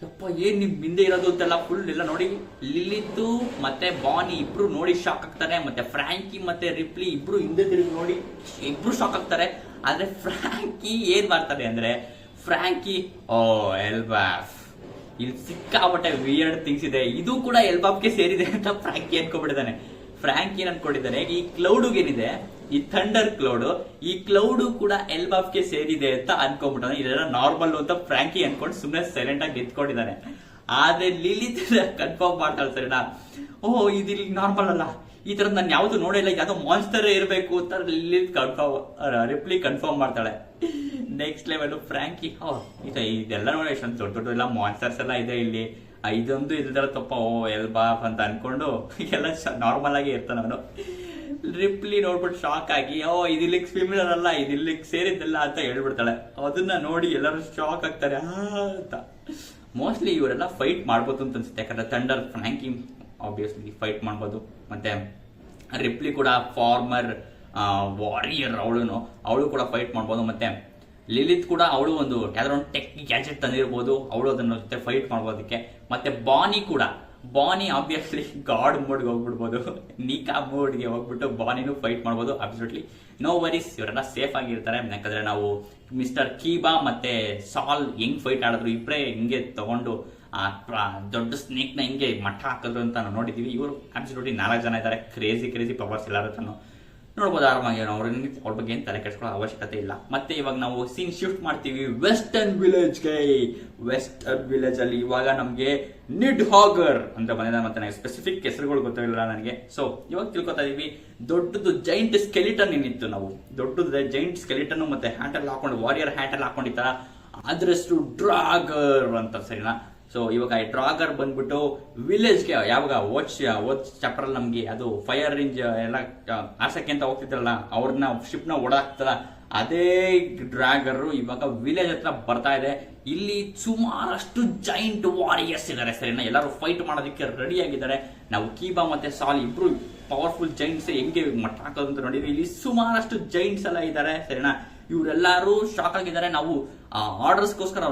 ಯಪ್ಪ, ಏನ್ ನಿಮ್ ಹಿಂದೆ ಇರೋದು ಅಂತೆಲ್ಲ ಫುಲ್ ಎಲ್ಲ ನೋಡಿ ಲಿಲಿತ್ತು ಮತ್ತೆ ಬಾನಿ ಇಬ್ರು ನೋಡಿ ಶಾಕ್ ಆಗ್ತಾರೆ. ಮತ್ತೆ ಫ್ರಾಂಕಿ ಮತ್ತೆ ರಿಪ್ಲಿ ಇಬ್ರು ಹಿಂದೆ ತಿರುಗಿ ನೋಡಿ ಇಬ್ರು ಶಾಕ್ ಆಗ್ತಾರೆ. ಆದ್ರೆ ಫ್ರಾಂಕಿ ಏನ್ ಮಾಡ್ತಾರೆ ಅಂದ್ರೆ, ಫ್ರಾಂಕಿ ಎಲ್ಬಾಫ್, ಇಲ್ಲಿ ಸಿಕ್ಕಾಪಟ್ಟೆ ವಿಯರ್ಡ್ ಥಿಂಗ್ಸ್ ಇದೆ, ಇದು ಕೂಡ ಎಲ್ಬಾಫ್ಗೆ ಸೇರಿದೆ ಅಂತ ಫ್ರಾಂಕಿ ಅನ್ಕೊಂಡಿದ್ದಾನೆ. ಫ್ರಾಂಕಿ ಅನ್ಕೊಂಡಿದ್ದಾನೆ ಈ ಕ್ಲೌಡ್ ಏನಿದೆ, ಈ ಥಂಡರ್ ಕ್ಲೌಡ್, ಈ ಕ್ಲೌಡ್ ಕೂಡ ಎಲ್ಬಾಫ್ಗೆ ಸೇರಿದೆ ಅಂತ ಅನ್ಕೊಂಡ್ಬಿಟ್ಟಾನೆ. ಇದೆಲ್ಲ ನಾರ್ಮಲ್ ಅಂತ ಫ್ರಾಂಕಿ ಅನ್ಕೊಂಡು ಸುಮ್ಮನೆ ಸೈಲೆಂಟ್ ಆಗಿ ನಿಂತ್ಕೊಂಡಿದ್ದಾನೆ. ಆದ್ರೆ ಲಿಲಿತ್ ಕನ್ಫರ್ಮ್ ಮಾಡ್ತಾಳೆ. ಸರಿನಾ? ಇದು ನಾರ್ಮಲ್ ಅಲ್ಲ, ಈ ತರದ್ ನಾನು ಯಾವ್ದು ನೋಡಿಲ್ಲ, ಯಾವ್ದೋ ಮಾನ್ಸ್ಟರ್ ಇರಬೇಕು ಅಂತ ರಿಪ್ಲಿ ಕನ್ಫರ್ಮ್ ಮಾಡ್ತಾಳೆ. ನೆಕ್ಸ್ಟ್ ಲೆವೆಲ್ ಫ್ರಾಂಕಿ, ಇದೆಲ್ಲ ನೋಡಿ ಎಷ್ಟೊಂದು ದೊಡ್ಡ ಎಲ್ಲ ಮಾನ್ಸ್ಟರ್ಸ್ ಎಲ್ಲ ಇದೆ ಇಲ್ಲಿ, ಇದೊಂದು ಇಲ್ದರ ತಪ್ಪ ಎಲ್ಬಾಫ್ ಅಂತ ಅನ್ಕೊಂಡು ಎಲ್ಲ ನಾರ್ಮಲ್ ಆಗಿ ಇರ್ತಾನೆ ಅವನು. ರಿಪ್ಲಿ ನೋಡ್ಬಿಟ್ಟು ಶಾಕ್ ಆಗಿ ಇದಿಲ್ಲಿಗೆ ಸ್ವಿಮ್ಮರ್ ಅಲ್ಲ, ಇದಿಲ್ಲಿಗೆ ಸೇರಿದ್ದಲ್ಲ ಅಂತ ಹೇಳ್ಬಿಡ್ತಾಳೆ. ಅದನ್ನ ನೋಡಿ ಎಲ್ಲರೂ ಶಾಕ್ ಆಗ್ತಾರೆ ಅಂತ. ಮೋಸ್ಟ್ಲಿ ಇವರೆಲ್ಲ ಫೈಟ್ ಮಾಡ್ಬೋದು ಅಂತ ಅನ್ಸುತ್ತೆ, ಯಾಕಂದ್ರೆ ಥಂಡರ್ ಫ್ರಾಂಕಿ ಆಬ್ವಿಯಸ್ಲಿ ಫೈಟ್ ಮಾಡ್ಬೋದು, ಮತ್ತೆ ರಿಪ್ಲಿ ಕೂಡ ಫಾರ್ಮರ್ ವಾರಿಯರ್, ಅವಳು ಕೂಡ ಫೈಟ್ ಮಾಡ್ಬೋದು, ಮತ್ತೆ ಲಿಲಿತ್ ಕೂಡ ಅವಳು ಒಂದು ಯಾವ್ದಾರ ಒಂದು ಟೆಕ್ ಗ್ಯಾಜೆಟ್ ತಂದಿರ್ಬೋದು, ಅವಳು ಅದನ್ನ ಜೊತೆ ಫೈಟ್ ಮಾಡ್ಬೋದಕ್ಕೆ. ಮತ್ತೆ ಬಾನಿ ಆಬ್ವಿಯಸ್ಲಿ ಗಾಡ್ ಮೋಡ್ಗೆ ಹೋಗ್ಬಿಡ್ಬೋದು, ನೀಕಾ ಮೋಡ್ಗೆ ಹೋಗ್ಬಿಟ್ಟು ಬಾನಿನೂ ಫೈಟ್ ಮಾಡ್ಬೋದು. ಅಬ್ಸಲ್ಯೂಟ್ಲಿ ನೋ ವರೀಸ್, ಇವರೆಲ್ಲ ಸೇಫ್ ಆಗಿರ್ತಾರೆ. ಯಾಕಂದ್ರೆ ನಾವು ಮಿಸ್ಟರ್ ಕೀಬಾ ಮತ್ತೆ ಸಾಲ್ ಹೆಂಗ್ ಫೈಟ್ ಆಡಿದ್ರು, ಇಬ್ಬರೇ ಹಿಂಗೆ ತಗೊಂಡು ಆ ದೊಡ್ಡ ಸ್ನೇಕ್ ನ ಹಿಂಗೆ ಮಟ್ಟ ಹಾಕಿದ್ರು ಅಂತ ನಾವು ನೋಡಿದೀವಿ. ಇವರು ಅಬ್ಸಲ್ಯೂಟ್ಲಿ 4 ಜನ ಇದ್ದಾರೆ, ಕ್ರೇಜಿ ಪವರ್ಸ್ ಎಲ್ಲಾರು ನೋಡ್ಬೋದು ಆರಾಮಾಗಿ. ಅವ್ರ ಬಗ್ಗೆ ಏನು ತಲೆ ಕೆಡ್ಸ್ಕೊಳ್ಳೋ ಅವಶ್ಯಕತೆ ಇಲ್ಲ. ಮತ್ತೆ ಇವಾಗ ನಾವು ಸೀನ್ ಶಿಫ್ಟ್ ಮಾಡ್ತೀವಿ ವೆಸ್ಟರ್ನ್ ವಿಲೇಜ್ ಅಲ್ಲಿ. ಇವಾಗ ನಮ್ಗೆ ನಿಡ್ ಹಾಗರ್ ಅಂತ ಬಂದಿದೆ, ಮತ್ತೆ ನನಗೆ ಸ್ಪೆಸಿಫಿಕ್ ಹೆಸರುಗಳು ಗೊತ್ತಿಲ್ಲ ನನಗೆ. ಸೊ ಇವಾಗ ತಿಳ್ಕೊತಾ ಇದೀವಿ, ದೊಡ್ಡದು ಜೈಂಟ್ ಸ್ಕೆಲಿಟನ್ ಏನಿತ್ತು, ನಾವು ದೊಡ್ಡದು ಜೈಂಟ್ ಸ್ಕೆಲಿಟನ್ ಮತ್ತೆ ಹ್ಯಾಟ್ ಅಲ್ಲಿ ಹಾಕೊಂಡು ವಾರಿಯರ್ ಹ್ಯಾಟ್ ಅಲ್ಲಿ ಹಾಕೊಂಡಿತ್ತಾರ, ಅದ್ರಷ್ಟು ಡ್ರಾಗರ್ ಅಂತ, ಸರಿನಾ? ಸೊ ಇವಾಗ ಈ ಡ್ರಾಗರ್ ಬಂದ್ಬಿಟ್ಟು ವಿಲೇಜ್ಗೆ ಯಾವಾಗ ಓದ್ ಚಾಪ್ಟರ್ ಅಲ್ಲಿ ನಮ್ಗೆ ಅದು ಫೈರ್ ರೇಂಜ್ ಎಲ್ಲ ಆರ್ಸಕ್ಕೆ ಅಂತ ಹೋಗ್ತಿದ್ರಲ್ಲ, ಅವ್ರನ್ನ ಶಿಪ್ ನ ಓಡಾಕ್ತಲ್ಲ, ಅದೇ ಡ್ರಾಗರ್ ಇವಾಗ ವಿಲೇಜ್ ಹತ್ರ ಬರ್ತಾ ಇದೆ. ಇಲ್ಲಿ ಸುಮಾರಷ್ಟು ಜೈಂಟ್ ವಾರಿಯರ್ಸ್ ಇದಾರೆ, ಸರಿನಾ? ಎಲ್ಲರೂ ಫೈಟ್ ಮಾಡೋದಕ್ಕೆ ರೆಡಿ ಆಗಿದ್ದಾರೆ. ನಾವು ಕೀಬಾ ಮತ್ತೆ ಸಾಲ್ ಇಬ್ರು ಪವರ್ಫುಲ್ ಜೈಂಟ್ಸ್ ಹೆಂಗೆ ಮಟ್ಟ ಹಾಕೋದು ಅಂತ ನೋಡಿದ್ವಿ. ಇಲ್ಲಿ ಸುಮಾರಷ್ಟು ಜೈಂಟ್ಸ್ ಎಲ್ಲ ಇದ್ದಾರೆ, ಸರಿನಾ? ಇವರೆಲ್ಲರೂ ಶಾಕ್ ಆಗಿದ್ದಾರೆ. ನಾವು ಆರ್ಡರ್ಸ್ಗೋಸ್ಕರ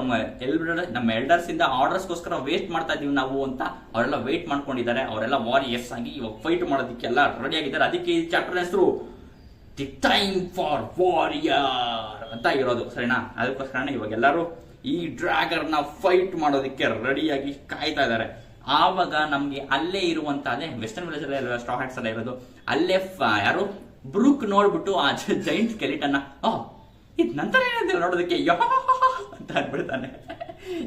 ನಮ್ಮ ಎಲ್ಡರ್ಸ್ ಇಂದ ಆರ್ಡರ್ಸ್ಗೋಸ್ಕರ ವೇಟ್ ಮಾಡ್ತಾ ಇದೀವಿ ನಾವು ಅಂತ ಅವರೆಲ್ಲ ವೇಟ್ ಮಾಡ್ಕೊಂಡಿದ್ದಾರೆ. ಅವರೆಲ್ಲ ವಾರಿಯರ್ಸ್ ಆಗಿ ಇವಾಗ ಫೈಟ್ ಮಾಡೋದಕ್ಕೆಲ್ಲ ರೆಡಿ ಆಗಿದ್ದಾರೆ. ಅದಕ್ಕೆ ಈ ಚಾಪ್ಟರ್ ಹೆಸರು ದಿ ಟೈಮ್ ಫಾರ್ ವಾರಿಯರ್ ಅಂತ ಇರೋದು, ಸರಿನಾ? ಅದಕ್ಕೋಸ್ಕರ ಇವಾಗ ಎಲ್ಲರೂ ಈ ಡ್ರಾಗರ್ ನ ಫೈಟ್ ಮಾಡೋದಕ್ಕೆ ರೆಡಿಯಾಗಿ ಕಾಯ್ತಾ ಇದ್ದಾರೆ. ಆವಾಗ ನಮ್ಗೆ ಅಲ್ಲೇ ಇರುವಂತ ಅದೇ ವೆಸ್ಟರ್ನ್ ವಿಲೇಜ್ ಅಲ್ಲಿ ಸ್ಟ್ರಾ ಹ್ಯಾಟ್ಸ್ ಎಲ್ಲ ಇರೋದು, ಅಲ್ಲೇ ಯಾರು ಬ್ರೂಕ್ ನೋಡ್ಬಿಟ್ಟು ಆ ಜೈಂಟ್ ಸ್ಕೆಲಿಟನ್ ಇದ್ ನಂತರ ಏನಿದೆ ನೋಡೋದಕ್ಕೆ ಅಂತ ಅನ್ಬಿಡ್ತಾನೆ.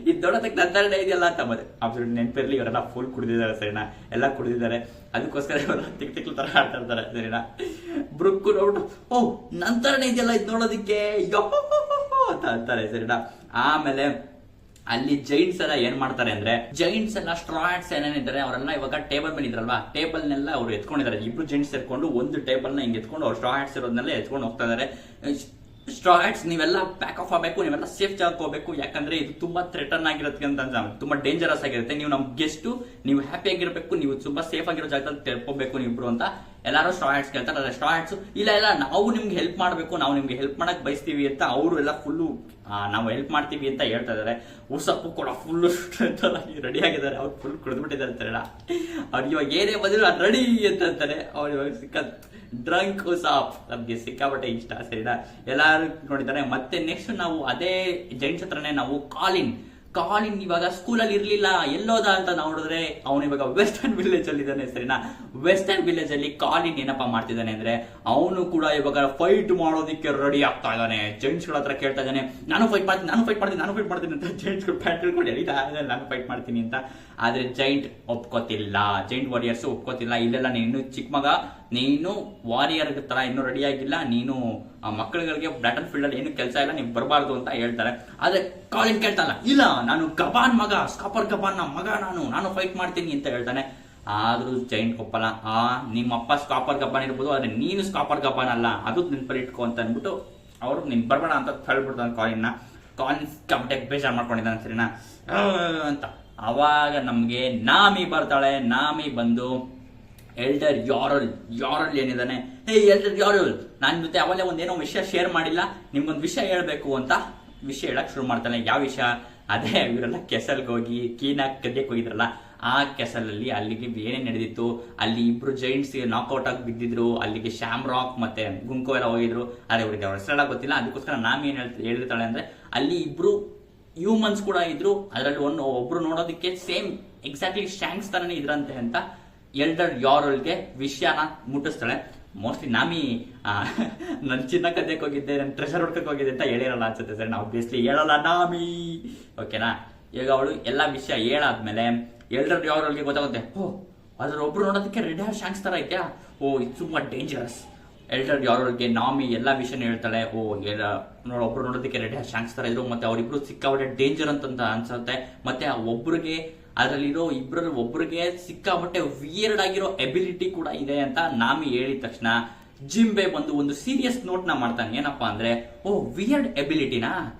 ಇದು ನೋಡೋದಕ್ಕೆ ನಂತರನೇ ಇದೆಯಲ್ಲ ಅಂತ ಮತ್ತೆ ಅಬ್ಸಲ್ಯೂಟ್ ನೆನಪಿರ್ಲಿ. ಇವರೆಲ್ಲ ಫುಲ್ ಕುಡಿದಿದ್ದಾರೆ, ಸರಿನಾ? ಎಲ್ಲ ಕುಡಿದಿದ್ದಾರೆ, ಅದಕ್ಕೋಸ್ಕರ ಇವರೆಲ್ಲ ತಿಕ್ಲು ತರ ಆಡ್ತಾ ಇರ್ತಾರೆ, ಸರಿನಾ? ಬ್ರುಕ್ ನೋಡ್ಬಿಟ್ಟು ನಂತರನೇ ಇದೆಯಲ್ಲ ಇದು ನೋಡೋದಕ್ಕೆ ಅಂತ ಅಂತಾರೆ, ಸರಿನಾ? ಆಮೇಲೆ ಅಲ್ಲಿ ಜೈಂಟ್ಸ್ ಎಲ್ಲ ಏನ್ ಮಾಡ್ತಾರೆ ಅಂದ್ರೆ, ಜೈಂಟ್ಸ್ ಎಲ್ಲ ಸ್ಟ್ರಾಟ್ಸ್ ಏನೇನಿದ್ದಾರೆ ಅವರೆಲ್ಲ ಇವಾಗ ಟೇಬಲ್ ಮೇಲೆ ಇದ್ರಲ್ವಾ, ಟೇಬಲ್ ನೆಲ್ಲ ಅವ್ರು ಎತ್ಕೊಂಡಿದ್ದಾರೆ. ಇಬ್ರು ಜೈಂಟ್ಸ್ ಎತ್ಕೊಂಡು ಒಂದು ಟೇಬಲ್ ನ ಹಿಂಗ್ ಎತ್ಕೊಂಡು ಅವ್ರು ಸ್ಟ್ರಾಟ್ಸ್ ಇರೋದನ್ನೆಲ್ಲ ಎತ್ಕೊಂಡು ಹೋಗ್ತಾ ಇದಾರೆ. ಸ್ಟ್ರಾಟ್ಸ್ ನೀವೆಲ್ಲ ಪ್ಯಾಕ್ ಆಫ್ ಆಗಬೇಕು, ನೀವೆಲ್ಲ ಸೇಫ್ ಜಾಗಕ್ಕೆ ಹೋಗ್ಬೇಕು, ಯಾಕಂದ್ರೆ ಇದು ತುಂಬಾ ಥ್ರೆಟನ್ ಆಗಿರುತ್ತೆ ಅಂತ, ತುಂಬಾ ಡೇಂಜರಸ್ ಆಗಿರುತ್ತೆ. ನೀವು ನಮ್ ಗೆಸ್ಟ್, ನೀವು ಹ್ಯಾಪಿ ಆಗಿರ್ಬೇಕು, ನೀವು ತುಂಬಾ ಸೇಫ್ ಆಗಿರೋ ಜಾಗದಲ್ಲಿ ತೆರ್ಕೋಬೇಕು ನೀವಿಬ್ರು ಅಂತ ಎಲ್ಲಾರು ಸ್ಟ್ರಾಟ್ಸ್ ಕೇಳ್ತಾರೆ. ಸ್ಟ್ರಾಟ್ಸ್ ಇಲ್ಲ ನಾವು ನಿಮ್ಗೆ ಹೆಲ್ಪ್ ಮಾಡ್ಬೇಕು, ನಾವು ನಿಮ್ಗೆ ಹೆಲ್ಪ್ ಮಾಡಕ್ ಬಯಸ್ತೀವಿ ಅಂತ ಅವರು ಎಲ್ಲ ಫುಲ್ಲು ನಾವು ಹೆಲ್ಪ್ ಮಾಡ್ತೀವಿ ಅಂತ ಹೇಳ್ತಾ ಇದಾರೆ. ಉಸಪ್ಪು ಕೂಡ ಫುಲ್ ರೆಡಿ ಆಗಿದ್ದಾರೆ, ಅವ್ರು ಫುಲ್ ಕುಡಿದ್ಬಿಟ್ಟಿದ್ದಾರೆ ಅಂತಾರಲ್ಲ. ಅವ್ರು ಇವಾಗ ಏನೇ ಬಂದಿರೋ ರೆಡಿ ಅಂತ ಅಂತಾರೆ. ಅವ್ರು ಇವಾಗ ಡ್ರಂಕ್ ಉಸಾಪ್ ನಮ್ಗೆ ಸಿಕ್ಕಾಪಟ್ಟೆ ಇಷ್ಟ, ಸರಿನಾ? ಎಲ್ಲಾರು ನೋಡಿದ್ದಾರೆ. ಮತ್ತೆ ನೆಕ್ಸ್ಟ್ ನಾವು ಅದೇ ಜೈಂಟ್ಸ್ ಹತ್ರನೇ ನಾವು ಕಾಲಿನ್ ಇವಾಗ ಸ್ಕೂಲಲ್ಲಿ ಇರ್ಲಿಲ್ಲ, ಎಲ್ಲೋದ ಅಂತ ನೋಡಿದ್ರೆ ಅವನು ಇವಾಗ ವೆಸ್ಟರ್ನ್ ವಿಲೇಜ್ ಅಲ್ಲಿ ಇದ್ದಾನೆ, ಸರಿನಾ? ವೆಸ್ಟರ್ನ್ ವಿಲೇಜ್ ಅಲ್ಲಿ ಕಾಲಿನ್ ಏನಪ್ಪಾ ಮಾಡ್ತಿದ್ದಾನೆ ಅಂದ್ರೆ, ಅವನು ಕೂಡ ಇವಾಗ ಫೈಟ್ ಮಾಡೋದಿಕ್ಕೆ ರೆಡಿ ಆಗ್ತಾ ಇದ್ದಾನೆ. ಜೈಂಟ್ಸ್ ಗಳ ಹತ್ರ ಕೇಳ್ತಾ ಇದ್ದಾನೆ, ನಾನು ಫೈಟ್ ಮಾಡ್ತೀನಿ ಅಂತ. ಜೈಂಟ್ಸ್ ಗಳು ಪ್ಯಾಂಟ್ ಹಿಡ್ಕೊಂಡು ಎಳಿತಾ ಇದ್ದಾನೆ, ನಾನು ಫೈಟ್ ಮಾಡ್ತೀನಿ ಅಂತ. ಆದ್ರೆ ಜೈಂಟ್ ಒಪ್ಕೋತಿಲ್ಲ, ಜೈಂಟ್ ವಾರಿಯರ್ಸ್ ಒಪ್ಕೋತಿಲ್ಲ. ಇಲ್ಲೆಲ್ಲ ನೀನು ಚಿಕ್ಕ ಮಗ, ನೀನು ವಾರಿಯರ್ ತರ ಇನ್ನೂ ರೆಡಿ ಆಗಿಲ್ಲ, ನೀನು ಮಕ್ಕಳುಗಳಿಗೆ ಬ್ಯಾಟಲ್ ಫೀಲ್ಡ್ ಅಲ್ಲಿ ಏನು ಕೆಲಸ ಇಲ್ಲ, ನೀವು ಬರಬಾರ್ದು ಅಂತ ಹೇಳ್ತಾರೆ. ಆದ್ರೆ ಕಾಲಿನ್ ಕೇಳ್ತಾನ, ಇಲ್ಲ ನಾನು ಗಬಾನ್ ಮಗ, ಸ್ಕಾಪರ್ ಗಬಾನ್ ಮಗ, ನಾನು ಫೈಟ್ ಮಾಡ್ತೀನಿ ಅಂತ ಹೇಳ್ತಾನೆ. ಆದ್ರೂ ಜೈಂಟ್ ಒಪ್ಪಲ್ಲ. ನಿಮ್ಮಪ್ಪ ಸ್ಕಾಪರ್ ಗಬಾನ್ ಇರ್ಬೋದು, ಆದ್ರೆ ನೀನು ಸ್ಕಾಪರ್ ಗಬಾನ್ ಅಲ್ಲ, ಅದು ನೆನಪಲ್ಲಿ ಇಟ್ಕೋ ಅಂತ ಅಂದ್ಬಿಟ್ಟು ಅವ್ರು ನಿನ್ ಬರ್ಬೇಡ ಅಂತ ಹೇಳ್ಬಿಡ್ತಾನೆ ಕಾಲಿನ್ ಕಬಟೆಗೆ ಬೇಜಾರು ಮಾಡ್ಕೊಂಡಿದ್ದಾನೆ, ಸರಿನಾ? ಅಂತ ಅವಾಗ ನಮ್ಗೆ ನಾಮಿ ಬರ್ತಾಳೆ. ನಾಮಿ ಬಂದು ಎಲ್ಡರ್ ಯಾರಲ್ ಏನಿದಾನೆ, ಎಲ್ಡರ್ ಯಾರಲ್, ನನ್ನ ಜೊತೆ ಅವಲೇ ಒಂದೇನೋ ವಿಷಯ ಶೇರ್ ಮಾಡಿಲ್ಲ, ನಿಮ್ಗೊಂದು ವಿಷಯ ಹೇಳ್ಬೇಕು ಅಂತ ವಿಷಯ ಹೇಳಕ್ ಶುರು ಮಾಡ್ತಾನೆ. ಯಾವ ವಿಷಯ? ಅದೇ ಇವರೆಲ್ಲ ಕೆಸಲ್ಗೆ ಹೋಗಿ ಕೀನ ಕದ್ಯಕ್ಕೆ ಹೋಗಿದ್ರಲ್ಲ, ಆ ಕೆಸಲಲ್ಲಿ ಅಲ್ಲಿಗೆ ಏನೇನ್ ನಡೆದಿತ್ತು, ಅಲ್ಲಿ ಇಬ್ರು ಜೈಂಟ್ಸ್ ನಾಕ್ಔಟ್ ಆಗಿ ಬಿದ್ದಿದ್ರು, ಅಲ್ಲಿಗೆ ಶ್ಯಾಮ್ ರಾಕ್ ಮತ್ತೆ ಗುಂಕೋ ಎಲ್ಲ ಹೋಗಿದ್ರು. ಅದೇ ಅವ್ರಿಗೆ ಅವ್ರ ಹೆಸರೆಲ್ಲ ಗೊತ್ತಿಲ್ಲ. ಅದಕ್ಕೋಸ್ಕರ ನಾಮಿ ಏನ್ ಹೇಳಿರ್ತಾಳೆ ಅಂದ್ರೆ, ಅಲ್ಲಿ ಇಬ್ರು ಹ್ಯೂಮನ್ಸ್ ಕೂಡ ಇದ್ರು, ಅದರಲ್ಲಿ ಒಬ್ರು ನೋಡೋದಕ್ಕೆ ಸೇಮ್ ಎಕ್ಸಾಕ್ಟ್ಲಿ ಶಾಂಕ್ಸ್ ತರನೇ ಇದ್ರಂತೆ ಅಂತ ಎಲ್ಡರ್ ಯಾರಲ್ಗೆ ವಿಷಯನ ಮುಟ್ಟಿಸ್ತಾಳೆ. ಮೋಸ್ಟ್ಲಿ ನಾಮಿ ನನ್ ಚಿನ್ನ ಕದ್ಯಕ್ಕೆ ಹೋಗಿದ್ದೆ, ನನ್ ಟ್ರೆಷರ್ ಹುಡ್ಕಕ್ಕೆ ಹೋಗಿದ್ದೆ ಅಂತ ಹೇಳಿರಲ್ಲ ಅನ್ಸುತ್ತೆ, ಸರ್. ನಾವು ಆಬ್ವಿಯಸ್ಲಿ ಹೇಳಲ್ಲ ನಾಮಿ, ಓಕೆನಾ? ಈಗ ಅವಳು ಎಲ್ಲಾ ವಿಷಯ ಹೇಳಾದ್ಮೇಲೆ ಎಲ್ಡರ್ ಯಾರಲ್ಗೆ ಗೊತ್ತಾಗುತ್ತೆ, ಅದ್ರ ಒಬ್ರು ನೋಡೋದಕ್ಕೆ ರೆಡ್ ಹೇರ್ ಶಾಂಕ್ಸ್ ತರ ಐತ್ಯಾ, ಇದು ತುಂಬಾ ಡೇಂಜರಸ್. ಎಲ್ಡರ್ ಯಾರಲ್ಗೆ ನಾಮಿ ಎಲ್ಲಾ ವಿಷಯನ ಹೇಳ್ತಾಳೆ. ಒಬ್ರು ನೋಡೋದಕ್ಕೆ ರೆಡ್ ಹೇರ್ ಶಾಂಕ್ಸ್ ತರ ಇದ್ರು, ಮತ್ತೆ ಅವರಿಬ್ರು ಸಿಕ್ಕಾಪಟ್ಟೆ ಡೇಂಜರ್ ಅಂತ ಅನ್ಸುತ್ತೆ. ಮತ್ತೆ ಒಬ್ರಿಗೆ ಅದರಲ್ಲಿರೋ ಇಬ್ಬರಲ್ಲಿ ಒಬ್ಬರಿಗೆ ಸಿಕ್ಕಾಪಟ್ಟೆ ವಿಯರ್ಡ್ ಆಗಿರೋ ಎಬಿಲಿಟಿ ಕೂಡ ಇದೆ ಅಂತ ನಾಮಿ ಹೇಳಿದ ತಕ್ಷಣ ಜಿಂಬೆ ಬಂದು ಒಂದು ಸೀರಿಯಸ್ ನೋಟ್ ನ ಮಾಡ್ತಾನೆ. ಏನಪ್ಪಾ ಅಂದ್ರೆ, ಓ ವಿಯರ್ಡ್ ಎಬಿಲಿಟಿನಾ,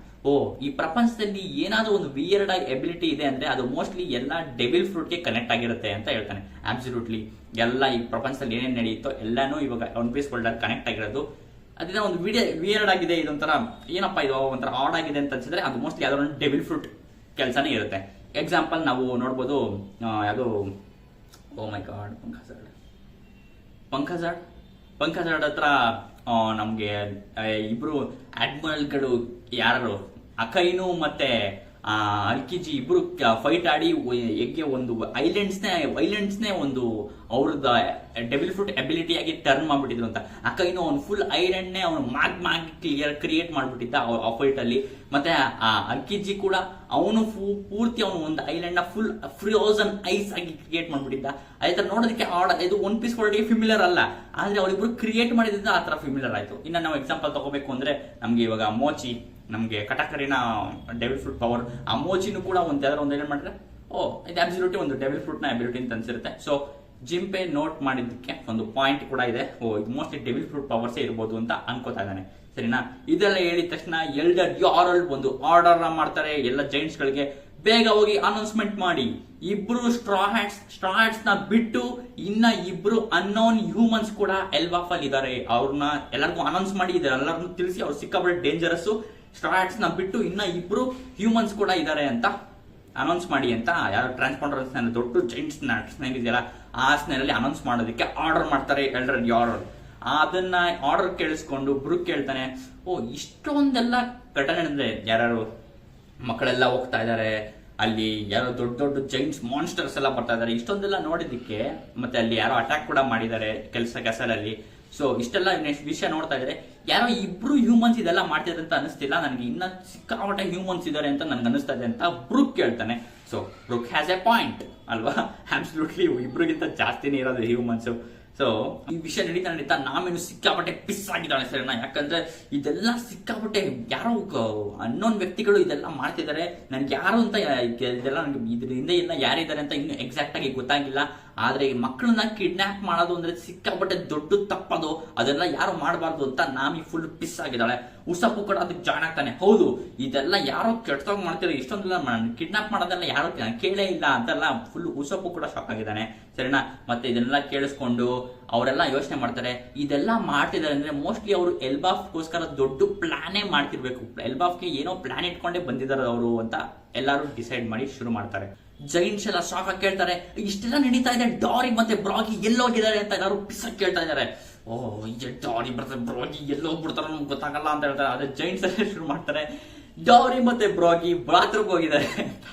ಓ ಈ ಪ್ರಪಂಚದಲ್ಲಿ ಏನಾದ್ರೂ ಒಂದು ವಿಯರ್ಡ್ ಆಗಿ ಎಬಿಲಿಟಿ ಇದೆ ಅಂದ್ರೆ ಅದು ಮೋಸ್ಟ್ಲಿ ಎಲ್ಲ ಡೆವಿಲ್ ಫ್ರೂಟ್ಗೆ ಕನೆಕ್ಟ್ ಆಗಿರುತ್ತೆ ಅಂತ ಹೇಳ್ತಾನೆ. ಅಬ್ಸಲ್ಯೂಟ್ಲಿ ಎಲ್ಲ ಈ ಪ್ರಪಂಚದಲ್ಲಿ ಏನೇನು ನಡೆಯುತ್ತೋ ಎಲ್ಲಾನು ಇವಾಗ ಒನ್ ಪೀಸ್ ವರ್ಲ್ಡ್ ಕನೆಕ್ಟ್ ಆಗಿರೋದು. ಅದನ್ನ ಒಂದು ವಿಯರ್ಡ್ ಆಗಿದೆ, ಇದೊಂಥರ ಏನಪ್ಪಾ ಇದು ಒಂಥರ ಆಡ್ ಆಗಿದೆ ಅಂತ ಅನ್ಸಿದ್ರೆ ಅದು ಮೋಸ್ಟ್ಲಿ ಯಾವ್ದೋ ಒಂದು ಡೆವಿಲ್ ಫ್ರೂಟ್ ಕೆಲಸನೇ ಇರುತ್ತೆ. ಎಕ್ಸಾಂಪಲ್ ನಾವು ನೋಡ್ಬೋದು, ಯಾವುದು ಓ ಮೈ ಗಾಡ್ ಪಂಕಜಾಡ್ ಹತ್ರ ನಮ್ಗೆ ಇಬ್ರು ಅಡ್ಮಿರಲ್ಗಳು ಯಾರು ಅಕೈನು ಮತ್ತೆ ಅಲ್ಕಿಜಿ ಇಬ್ರು ಫೈಟ್ ಆಡಿ ಹೇಗೆ ಒಂದು ಐಲ್ಯಾಂಡ್ಸ್ನೇ ಒಂದು ಅವ್ರದ್ದು ಡೆವಿಲ್ ಫ್ರೂಟ್ ಎಬಿಲಿಟಿ ಆಗಿ ಟರ್ನ್ ಮಾಡ್ಬಿಟ್ಟಿದ್ರು ಅಂತ. ಅಕೈನು ಅವ್ನು ಫುಲ್ ಐಲ್ಯಾಂಡ್ನೇ ಅವ್ನು ಮಾಗ್ ಕ್ರಿಯೇಟ್ ಮಾಡ್ಬಿಟ್ಟಿದ್ದ ಆ ಫೈಟ್ ಅಲ್ಲಿ. ಮತ್ತೆ ಆ ಅಲ್ಕಿಜಿ ಕೂಡ ಅವನು ಪೂರ್ತಿ ಅವನು ಒಂದು ಐಲ್ಯಾಂಡ್ ನ ಫುಲ್ ಫ್ರೋಸನ್ ಐಸ್ ಆಗಿ ಕ್ರಿಯೇಟ್ ಮಾಡ್ಬಿಟ್ಟಿದ್ದ. ಅದೇ ತರ ನೋಡೋದಕ್ಕೆ ಇದು ಒನ್ ಪೀಸ್ ವರ್ಲ್ಡ್ ಫಿಮಿಲರ್ ಅಲ್ಲ, ಆದ್ರೆ ಅವರಿಬ್ರು ಕ್ರಿಯೇಟ್ ಮಾಡಿದ್ರಿಂದ ಆ ತರ ಫಿಮಿಲರ್ ಆಯ್ತು. ಇನ್ನ ನಾವು ಎಕ್ಸಾಂಪಲ್ ತಗೋಬೇಕು ಅಂದ್ರೆ ನಮ್ಗೆ ಇವಾಗ ಮೋಚಿ, ನಮ್ಗೆ ಕಟಾಕರಿನ ಡೆವಿಲ್ ಫ್ರೂಟ್ ಪವರ್, ಆ ಮೋಚಿನೂ ಕೂಡ ಯಾವ್ದಾರ ಒಂದು ಏನ್ ಮಾಡಿದ್ರೆ ಇದು ಅಬ್ಸಲ್ಯೂಟ್ಲಿ ಒಂದು ಡೆವಿಲ್ ಫ್ರೂಟ್ ನ ಅಬಿಲಿಟಿ ಅಂತ ಅನ್ಸಿರುತ್ತೆ. ಸೊ ಜಿಂಪೆ ನೋಟ್ ಮಾಡಿದ್ದಕ್ಕೆ ಒಂದು ಪಾಯಿಂಟ್ ಕೂಡ ಇದೆ, ಇದು ಮೋಸ್ಟ್ಲಿ ಡೆವಿಲ್ ಫ್ರೂಟ್ ಪವರ್ಸೇ ಇರ್ಬೋದು ಅಂತ ಅನ್ಕೋತಾ ಇದ್ದಾನೆ. ಸರಿನಾ? ಇದೆಲ್ಲ ಹೇಳಿದ ತಕ್ಷಣ ಎಲ್ಡರ್ ಯಾರಲ್ಡ್ ಒಂದು ಆರ್ಡರ್ ಮಾಡ್ತಾರೆ ಎಲ್ಲ ಜೈಂಟ್ಸ್ ಗಳಿಗೆ, ಬೇಗ ಹೋಗಿ ಅನೌನ್ಸ್ಮೆಂಟ್ ಮಾಡಿ, ಇಬ್ರು ಸ್ಟ್ರಾ ಹ್ಯಾಟ್ಸ್ ನ ಬಿಟ್ಟು ಇನ್ನ ಇಬ್ರು ಅನ್ನೋನ್ ಹ್ಯೂಮನ್ಸ್ ಕೂಡ ಎಲ್ಬಾಫ್ ಅಲ್ಲಿ ಇದಾರೆ, ಅವ್ರನ್ನ ಎಲ್ಲರಿಗೂ ಅನೌನ್ಸ್ ಮಾಡಿ, ಎಲ್ಲರನ್ನು ತಿಳಿಸಿ ಅವ್ರು ಸಿಕ್ಕಾಪಟ್ಟೆ ಡೇಂಜರಸ್, ಸ್ಟ್ರಾ ಹ್ಯಾಟ್ಸ್ ನ ಬಿಟ್ಟು ಇನ್ನ ಇಬ್ರು ಹ್ಯೂಮನ್ಸ್ ಕೂಡ ಇದಾರೆ ಅಂತ ಅನೌನ್ಸ್ ಮಾಡಿ ಅಂತ ಯಾರು ಟ್ರಾನ್ಸ್ಪಾಂಡರ್ಸ್ ದೊಡ್ಡ ಜೈಂಟ್ಸ್ ಸ್ನೇಲ್ ಇದೆಯಲ್ಲ ಆ ಸ್ನೇಲ್ ಅನೌನ್ಸ್ ಮಾಡೋದಕ್ಕೆ ಆರ್ಡರ್ ಮಾಡ್ತಾರೆ ಎಲ್ಡರ್ ಯಾರಲ್. ಅದನ್ನ ಆರ್ಡರ್ ಕೇಳಿಸ್ಕೊಂಡು ಬ್ರೂಕ್ ಕೇಳ್ತಾನೆ, ಇಷ್ಟೊಂದೆಲ್ಲ ಘಟನೆ ಅಂದ್ರೆ ಯಾರು ಮಕ್ಕಳೆಲ್ಲ ಹೋಗ್ತಾ ಇದಾರೆ, ಅಲ್ಲಿ ಯಾರೋ ದೊಡ್ಡ ದೊಡ್ಡ ಜೈಂಟ್ಸ್ ಮಾನ್ಸ್ಟರ್ಸ್ ಎಲ್ಲ ಬರ್ತಾ ಇದಾರೆ, ಇಷ್ಟೊಂದೆಲ್ಲ ನೋಡಿದಕ್ಕೆ ಮತ್ತೆ ಅಲ್ಲಿ ಯಾರೋ ಅಟ್ಯಾಕ್ ಕೂಡ ಮಾಡಿದ್ದಾರೆ ಕೆಸರಲ್ಲಿ. ಸೊ ಇಷ್ಟೆಲ್ಲ ವಿಷಯ ನೋಡ್ತಾ ಇದ್ರೆ ಯಾರೋ ಇಬ್ರು ಹ್ಯೂಮನ್ಸ್ ಇದೆಲ್ಲ ಮಾಡ್ತಿದ್ದಾರೆ ಅಂತ ಅನಿಸ್ತಿಲ್ಲ ನನಗೆ, ಇನ್ನ ಸಿಕ್ಕಾಪಟ್ಟೆ ಹ್ಯೂಮನ್ಸ್ ಇದಾರೆ ಅಂತ ನನ್ಗೆ ಅನಿಸ್ತಾ ಇದೆ ಅಂತ ಬ್ರೂಕ್ ಕೇಳ್ತಾನೆ. So Brooke has A point ಅಲ್ವಾ, ಅಬ್ಸಲ್ಯೂಟ್ಲಿ ಇಬ್ರಿಗಿಂತ ಜಾಸ್ತಿನೇ ಇರೋದು ಹ್ಯೂಮನ್ಸ್. ಸೊ ಈ ವಿಷಯ ನಡೀತಾ ನಾವೇನು ಸಿಕ್ಕಾಪಟ್ಟೆ ಪಿಸ್ ಆಗಿದ್ದಾಳೆ ಸರಿನಾ, ಯಾಕಂದ್ರೆ ಇದೆಲ್ಲ ಸಿಕ್ಕಾಪಟ್ಟೆ ಯಾರೋ ಅನ್ನೋನ್ ವ್ಯಕ್ತಿಗಳು ಇದೆಲ್ಲ ಮಾಡ್ತಿದ್ದಾರೆ, ನನ್ಗೆ ಯಾರು ಅಂತ ಇದೆಲ್ಲ ನನಗೆ ಇದರಿಂದ ಎಲ್ಲ ಯಾರಿದ್ದಾರೆ ಅಂತ ಇನ್ನು ಎಕ್ಸಾಕ್ಟ್ ಆಗಿ ಗೊತ್ತಾಗಿಲ್ಲ. ಆದ್ರೆ ಈ ಮಕ್ಕಳನ್ನ ಕಿಡ್ನಾಪ್ ಮಾಡೋದು ಅಂದ್ರೆ ಸಿಕ್ಕಾಪಟ್ಟೆ ದೊಡ್ಡ ತಪ್ಪದು, ಅದೆಲ್ಲ ಯಾರು ಮಾಡಬಾರ್ದು ಅಂತ ನಾಮಿ ಫುಲ್ ಪಿಸ್ ಆಗಿದ್ದಾಳೆ. ಉಸಪ್ಪು ಕೂಡ ಅದಕ್ಕೆ ಜಾಯ್ನ್ ಆಗ್ತಾನೆ, ಹೌದು ಇದೆಲ್ಲ ಯಾರೋ ಕೆಟ್ಟದಾಗ ಮಾಡ್ತಿರೋ, ಇಷ್ಟೊಂದೆಲ್ಲ ಕಿಡ್ನಾಪ್ ಮಾಡೋದೆಲ್ಲ ಯಾರು ಕೇಳೇ ಇಲ್ಲ ಅಂತೆಲ್ಲ ಫುಲ್ ಉಸಪ್ಪು ಕೂಡ ಶಾಕ್ ಆಗಿದ್ದಾನೆ ಸರಿನಾ. ಮತ್ತೆ ಇದನ್ನೆಲ್ಲ ಕೇಳಿಸ್ಕೊಂಡು ಅವರೆಲ್ಲ ಯೋಚನೆ ಮಾಡ್ತಾರೆ, ಇದೆಲ್ಲ ಮಾಡ್ತಿದ್ದಾರೆ ಅಂದ್ರೆ ಮೋಸ್ಟ್ಲಿ ಅವರು ಎಲ್ಬಾಫ್ಗೋಸ್ಕರ ದೊಡ್ಡ ಪ್ಲಾನೇ ಮಾಡ್ತಿರ್ಬೇಕು, ಎಲ್ಬಾಫ್ಗೆ ಏನೋ ಪ್ಲಾನ್ ಇಟ್ಕೊಂಡೇ ಬಂದಿದ್ದಾರೆ ಅವರು ಅಂತ ಎಲ್ಲರೂ ಡಿಸೈಡ್ ಮಾಡಿ ಶುರು ಮಾಡ್ತಾರೆ. ಜೈಂಟ್ಸ್ ಎಲ್ಲ ಶಾಕ್ ಆಗಿ ಕೇಳ್ತಾರೆ, ಇಷ್ಟೆಲ್ಲ ನಡೀತಾ ಇದೆ, ಡಾರಿ ಮತ್ತೆ ಬ್ರಾಗಿ ಎಲ್ಲೋಗಿದ್ದಾರೆ ಅಂತ ಎಲ್ಲರೂ ಪಿಸಕ್ ಕೇಳ್ತಾ ಇದ್ದಾರೆ. ಡಾರಿ ಮತ್ತೆ ಬ್ರಾಗಿ ಎಲ್ಲೋಗ್ಬಿಡ್ತಾರೋ ನಮ್ಗೆ ಗೊತ್ತಾಗಲ್ಲ ಅಂತ ಹೇಳ್ತಾರೆ. ಅದೇ ಜೈಂಟ್ಸ್ ಎಲ್ಲ ಶುರು ಮಾಡ್ತಾರೆ, ಡಾರಿ ಮತ್ತೆ ಬ್ರಾಗಿ ಬಾತ್ರೂಮ್ ಹೋಗಿದ್ದಾರೆ ಅಂತ.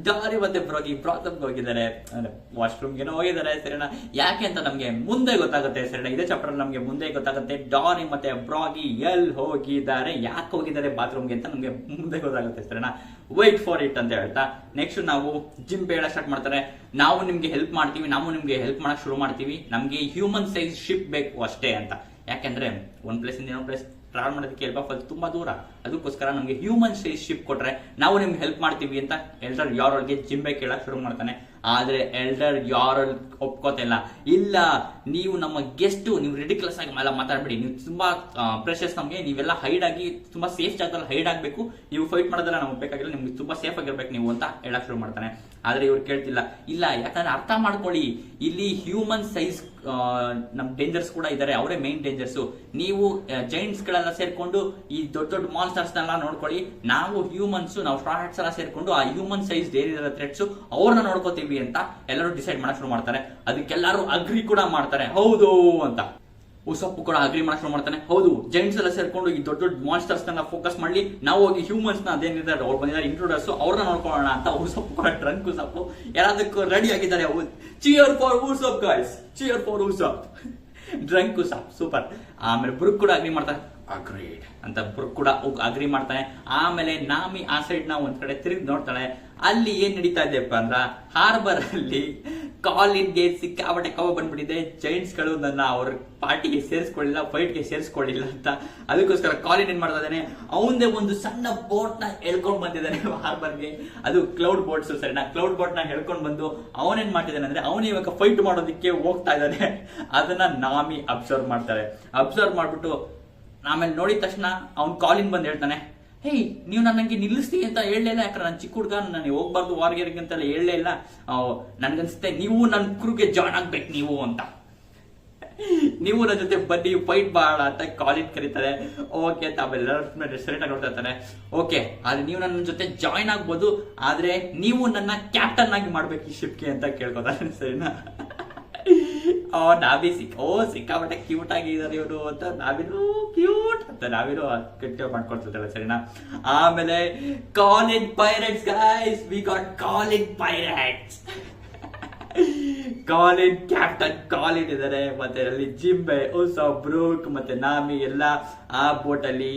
ಡಾರಿ ಮತ್ತೆ ಬ್ರಾಗಿ ಬಾತ್ರೂಮ್ ಹೋಗಿದ್ದಾರೆ ಅಂದ್ರೆ ವಾಶ್ರೂಮ್ಗೆನೋ ಹೋಗಿದ್ದಾರೆ ಸರಿನಾ. ಯಾಕೆ ಅಂತ ನಮ್ಗೆ ಮುಂದೆ ಗೊತ್ತಾಗುತ್ತೆ ಸರಿನಾ, ಇದೇ ಚಾಪ್ಟರ್ ನಮ್ಗೆ ಮುಂದೆ ಗೊತ್ತಾಗುತ್ತೆ ಡಾರಿ ಮತ್ತೆ ಬ್ರಾಗಿ ಎಲ್ಲಿ ಹೋಗಿದ್ದಾರೆ, ಯಾಕೆ ಹೋಗಿದ್ದಾರೆ ಬಾತ್ರೂಮ್ಗೆ ಅಂತ ನಮ್ಗೆ ಮುಂದೆ ಗೊತ್ತಾಗುತ್ತೆ ಸರಿನಾ. ವೈಟ್ ಫಾರ್ ಇಟ್ ಅಂತ ಹೇಳ್ತಾ ನೆಕ್ಸ್ಟ್ ನಾವು ಜಿಂಬೆ ಹೇಳಕ್ ಸ್ಟಾರ್ಟ್ ಮಾಡ್ತಾರೆ, ನಾವು ನಿಮ್ಗೆ ಹೆಲ್ಪ್ ಮಾಡ್ತೀವಿ, ನಾವು ನಿಮ್ಗೆ ಹೆಲ್ಪ್ ಮಾಡಕ್ ಶುರು ಮಾಡ್ತೀವಿ, ನಮ್ಗೆ ಹ್ಯೂಮನ್ ಸೈಜ್ ಶಿಪ್ ಬೇಕು ಅಷ್ಟೇ ಅಂತ. ಯಾಕೆಂದ್ರೆ ಒಂದ್ ಪ್ಲೇಸ್ ಇಂದ ಇನ್ನೊಂದ್ ಪ್ಲೇಸ್ ಟ್ರಾವೆಲ್ ಮಾಡೋದಕ್ಕೆ ಎಲ್ಬಾಫ್ ಅಲ್ಲಿ ತುಂಬಾ ದೂರ, ಅದಕ್ಕೋಸ್ಕರ ನಮ್ಗೆ ಹ್ಯೂಮನ್ ಸೈಜ್ ಶಿಪ್ ಕೊಟ್ರೆ ನಾವು ನಿಮ್ಗೆ ಹೆಲ್ಪ್ ಮಾಡ್ತೀವಿ ಅಂತ ಎಲ್ಡರ್ ಯಾರಲ್ಗೆ ಜಿಂಬೆ ಕೇಳಕ್ ಶುರು ಮಾಡ್ತಾನೆ. ಆದ್ರೆ ಎಲ್ಡರ್ ಯಾರಲ್ ಒಪ್ಕೋತಿಲ್ಲ, ಇಲ್ಲ ನೀವು ನಮ್ಮ ಗೆಸ್ಟ್, ನೀವು ರಿಡಿಕ್ಯುಲಸ್ ಆಗಿ ಮಾತಾಡ್ಬೇಡಿ, ನೀವು ತುಂಬಾ ಪ್ರೆಷಸ್, ನಮ್ಗೆ ನೀವೆಲ್ಲ ಹೈಡ್ ಆಗಿ ತುಂಬಾ ಸೇಫ್ ಜಾಗದಲ್ಲಿ ಹೈಡ್ ಆಗ್ಬೇಕು, ನೀವು ಫೈಟ್ ಮಾಡೋದಲ್ಲ ನಮ್ಗೆ ಬೇಕಾಗಿಲ್ಲ, ನಿಮ್ಗೆ ತುಂಬಾ ಸೇಫ್ ಆಗಿರ್ಬೇಕು ನೀವು ಅಂತ ಹೇಳಕ್ ಶುರು ಮಾಡ್ತಾನೆ. ಆದ್ರೆ ಇವ್ರು ಕೇಳ್ತಿಲ್ಲ, ಇಲ್ಲ ಯಾಕಂದ್ರೆ ಅರ್ಥ ಮಾಡ್ಕೊಳ್ಳಿ, ಇಲ್ಲಿ ಹ್ಯೂಮನ್ ಸೈಜ್ ನಮ್ ಡೇಂಜರ್ಸ್ ಕೂಡ ಇದಾರೆ, ಅವರೇ ಮೇನ್ ಡೇಂಜರ್ಸ್, ನೀವು ಜೈಂಟ್ಸ್ ಗಳೆಲ್ಲ ಸೇರ್ಕೊಂಡು ಈ ದೊಡ್ಡ ದೊಡ್ಡ ಮಾನ್ಸ್ಟರ್ಸ್ ನೆಲ್ಲ ನೋಡ್ಕೊಳ್ಳಿ, ನಾವು ಹ್ಯೂಮನ್ಸ್, ನಾವು ಸ್ಟ್ರಾ ಹ್ಯಾಟ್ಸ್ ಎಲ್ಲ ಸೇರ್ಕೊಂಡು ಆ ಹ್ಯೂಮನ್ ಸೈಜ್ ಏನಿದ್ದಾರೆ ಥ್ರೆಟ್ಸ್ ಅವ್ರನ್ನ ನೋಡ್ಕೋತೀವಿ ಅಂತ ಎಲ್ಲರೂ ಡಿಸೈಡ್ ಮಾಡಕ್ ಶುರು ಮಾಡ್ತಾರೆ. ಅದಕ್ಕೆಲ್ಲರೂ ಅಗ್ರಿ ಕೂಡ ಮಾಡ್ತಾರೆ, ಹೌದು ಅಂತ. ಉಸಪ್ಪು ಕೂಡ ಅಗ್ರಿ ಮಾಡಕ್ ಶುರು ಮಾಡ್ತಾನೆ, ಹೌದು ಜೈಂಟ್ಸ್ ಎಲ್ಲ ಸೇರ್ಕೊಂಡು ಈ ದೊಡ್ಡ ದೊಡ್ಡ ಮಾನ್ಸ್ಟರ್ಸ್ ನ ಫೋಕಸ್ ಮಾಡಿ ನಾವು ಹೋಗಿ ಹ್ಯೂಮನ್ಸ್ ನ ಅದೇನಿದ್ದಾರೆ ಅವ್ರು ಬಂದಿದ್ದಾರೆ ಇಂಟ್ರೂಡರ್ಸ್ ಅವ್ರನ್ನ ನೋಡ್ಕೊಳ್ಳೋಣ ಅಂತ. ಉಸಪ್ಪು ಕೂಡ ಡ್ರಂಕ್ ಉಸಪ್ಪು ಎಲ್ಲದಕ್ಕೂ ರೆಡಿ ಆಗಿದ್ದಾರೆ. Cheer for Usopp guys, cheer for Usopp. Drunk Usopp super. ಆಮೇಲೆ ಬ್ರೂಕ್ ಕೂಡ ಅಗ್ರಿ ಮಾಡ್ತಾರೆ, ಅಗ್ರೀಡ್ ಅಂತ ಬ್ರೂಕ್ ಕೂಡ ಅಗ್ರಿ ಮಾಡ್ತಾನೆ. ಆಮೇಲೆ ನಾಮಿ ಆ ಸೈಡ್ ನ ಒಂದ್ ಕಡೆ ತಿರುಗಿ ನೋಡ್ತಾಳೆ, ಅಲ್ಲಿ ಏನ್ ನಡೀತಾ ಇದೆಯಪ್ಪ ಅಂದ್ರ ಹಾರ್ಬರ್ ಅಲ್ಲಿ ಕಾಲಿನ್ಗೆ ಸಿಕ್ಕಾಪಟ್ಟೆ ಕೋಪ ಬಂದ್ಬಿಟ್ಟಿದೆ. ಜೈಂಟ್ಸ್ ಗಳು ನನ್ನ ಅವ್ರ ಪಾರ್ಟಿಗೆ ಸೇರಿಸ್ಕೊಳ್ಳಿಲ್ಲ, ಫೈಟ್ ಗೆ ಸೇರಿಸ್ಕೊಳ್ಳಿಲ್ಲ ಅಂತ. ಅದಕ್ಕೋಸ್ಕರ ಕಾಲಿನ್ ಏನ್ ಮಾಡ್ತಾ ಇದ್ದಾನೆ, ಅವನದೇ ಒಂದು ಸಣ್ಣ ಬೋಟ್ ನ ಹೇಳ್ಕೊಂಡ್ ಬಂದಿದ್ದಾನೆ ಹಾರ್ಬರ್ಗೆ. ಅದು ಕ್ಲೌಡ್ ಬೋಟ್ಸ್ ಸರಿನಾ. ಕ್ಲೌಡ್ ಬೋಟ್ ನ ಹೇಳ್ಕೊಂಡ್ ಬಂದು ಅವನೇನ್ ಮಾಡ್ತಿದ್ದಾನೆ ಅಂದ್ರೆ ಅವನು ಇವಾಗ ಫೈಟ್ ಮಾಡೋದಕ್ಕೆ ಹೋಗ್ತಾ ಇದ್ದಾನೆ. ಅದನ್ನ ನಾಮಿ ಅಬ್ಸರ್ವ್ ಮಾಡ್ತಾರೆ. ಅಬ್ಸರ್ವ್ ಮಾಡ್ಬಿಟ್ಟು ಆಮೇಲೆ ನೋಡಿದ ತಕ್ಷಣ ಅವ್ನ್ ಕಾಲಿನ್ ಬಂದ್ ಹೇಳ್ತಾನೆ, ಹೇಯ್ ನೀವು ನನಗೆ ನಿಲ್ಲಿಸ್ತೀವಿ ಅಂತ ಹೇಳಲೇ ಇಲ್ಲ, ಯಾಕಂದ್ರೆ ನಾನು ಚಿಕ್ಕ ಹುಡುಗ, ನನಗೆ ಹೋಗ್ಬಾರ್ದು ವಾರ್ಗೇರಿಗೆ ಅಂತೆಲ್ಲ ಹೇಳಲೇ ಇಲ್ಲ. ನನ್ಗನ್ಸುತ್ತೆ ನೀವು ನನ್ನ ಕ್ರೂಗೆ ಜಾಯ್ನ್ ಆಗ್ಬೇಕು ನೀವು ಅಂತ, ನೀವು ನನ್ನ ಜೊತೆ ಬನ್ನಿ ಫೈಟ್ ಮಾಡೋಣ ಅಂತ ಕಾಲಿನ್ ಕರೀತಾರೆ. ಓಕೆ ಅಂತ ಆಮೇಲೆ ರೆಸ್ಟೋರೆಂಟ್ ಆಗಿ ನೋಡ್ತಾ ಇರ್ತಾನೆ. ಓಕೆ ಆದ್ರೆ ನೀವು ನನ್ನ ಜೊತೆ ಜಾಯ್ನ್ ಆಗ್ಬೋದು, ಆದ್ರೆ ನೀವು ನನ್ನ ಕ್ಯಾಪ್ಟನ್ ಆಗಿ ಮಾಡ್ಬೇಕು ಈ ಶಿಪ್ಗೆ ಅಂತ ಕೇಳ್ಕೊತಾರೆ. ಸರಿನಾ. ನಾವಿ ಸಿಕ್ಕಾಪಟ್ಟೆ ಕ್ಯೂಟ್ ಆಗಿದ್ದಾರೆ ಇವರು ಅಂತ, ನಾವಿರು ಕ್ಯೂಟ್ ಅಂತ ನಾವಿರು ಕಟ್ಟಿ ಮಾಡ್ಕೊಳ್ತಿರ್ತಾರೆ. ಸರಿನಾ. ಆಮೇಲೆ Colin pirates guys, we got Colin pirates. Colin captain Colin ಇದಾರೆ, ಮತ್ತೆ ಅಲ್ಲಿ ಜಿಂಬೆ, ಬ್ರೂಕ್ ಮತ್ತೆ ನಾಮಿ ಎಲ್ಲ ಆ ಬೋಟ್ ಅಲ್ಲಿ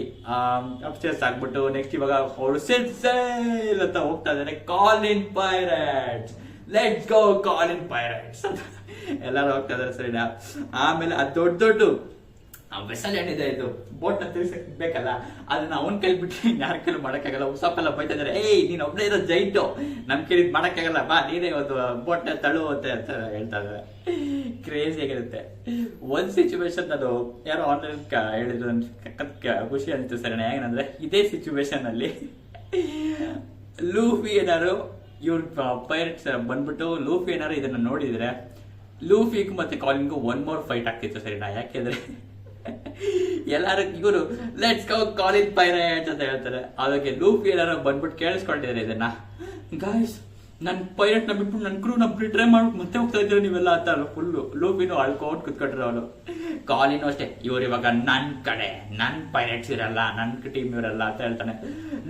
ಅಪ್ಸ್ಟೇರ್ಸ್ ಆಗ್ಬಿಟ್ಟು ನೆಕ್ಸ್ಟ್ ಇವಾಗ ಅವರು ಸೇಲ್ ಅಂತ ಹೋಗ್ತಾ ಇದಾರೆ. Colin pirates, let's go Colin pirates ಅಂತ ಎಲ್ಲಾರು ಹೋಗ್ತಾ ಇದಾರೆ. ಸರಿನಾ. ಆಮೇಲೆ ಆ ದೊಡ್ಡ ವೆಸಲ್ ಏನಿದೆ ಇದು ಬೋಟ್ ನ ತಿರ್ಸಕ್ ಬೇಕಲ್ಲ, ಅದನ್ನ ಅವನ್ ಕೈ ಬಿಟ್ಟು ಯಾರ ಕೈಲಿ ಮಾಡಕ್ಕಾಗಲ್ಲ. ಉಸಾಪೆಲ್ಲ ಬೈತಾ ಇದಾರೆ, ಏಯ್ ನೀನ್ ಒಬ್ಬನೇ ಇರೋ ಜೈಂಟು, ನಮ್ ಕೈಲಿ ಮಾಡಕ್ಕಾಗಲ್ಲ, ಬಾ ನೀನೇ ಒಂದು ಬೋಟ್ ನ ತಳು ಅಂತ ಹೇಳ್ತಾ ಇದಾರೆ. ಕ್ರೇಜಿ ಆಗಿರುತ್ತೆ. ಒಂದ್ ಸಿಚುವೇಶನ್ ನಾನು ಯಾರೋ ಆನ್ಲೈನ್ ಹೇಳಿದ್ರು, ಖುಷಿ ಅನಿಸ್ತು. ಸರಿನಾ. ಏನಂದ್ರೆ ಇದೇ ಸಿಚುವೇಶನ್ ಅಲ್ಲಿ ಲೂಫಿ ಏನಾರು ಇವ್ರ ಪೈರೇಟ್ಸ್ ಬಂದ್ಬಿಟ್ಟು ಲೂಫಿ ಏನಾರು ಇದನ್ನ ನೋಡಿದ್ರೆ ಲೂಫಿಗೂ ಮತ್ತೆ ಕಾಲಿನ್ಗೂ ಒನ್ ಮೋರ್ ಫೈಟ್ ಆಗ್ತಿತ್ತು. ಸರಿನಾ. ಯಾಕೆಂದ್ರೆ ಎಲ್ಲಾರು ಇವರು ಲೆಟ್ಸ್ ಗೋ ಕಾಲಿನ್ ಪೈರೇಟ್ಸ್ ಅಂತ ಹೇಳ್ತಾರೆ. ಅದಕ್ಕೆ ಲೂಫಿ ಏನಾರು ಬಂದ್ಬಿಟ್ಟು ಕೇಳಿಸ್ಕೊಂಡಿದ್ದಾರೆ ಇದನ್ನ, ಗಾಯ್ಸ್ ನನ್ ಪೈರೇಟ್ ನ ಬಿಟ್ಬಿಟ್ಟು ನನ್ ಕ್ರೂ ನ ಟ್ರೈ ಮಾಡ್ಬಿಟ್ಟು ಮತ್ತೆ ಹೋಗ್ತಾ ಇದ್ದೀರಾ ನೀವೆಲ್ಲ ಅಂತ ಫುಲ್ ಲೂಫಿನೂ ಅಳ್ಕೊಂಡು ಕುತ್ಕೊಂಡ್ರು ಅವನು. ಕಾಲಿನೂ ಅಷ್ಟೇ, ಇವ್ರು ಇವಾಗ ನನ್ ಕಡೆ, ನನ್ ಪೈರೇಟ್ಸ್ ಇರಲ್ಲ, ನನ್ ಟೀಮ್ ಇರಲ್ಲ ಅಂತ ಹೇಳ್ತಾನೆ.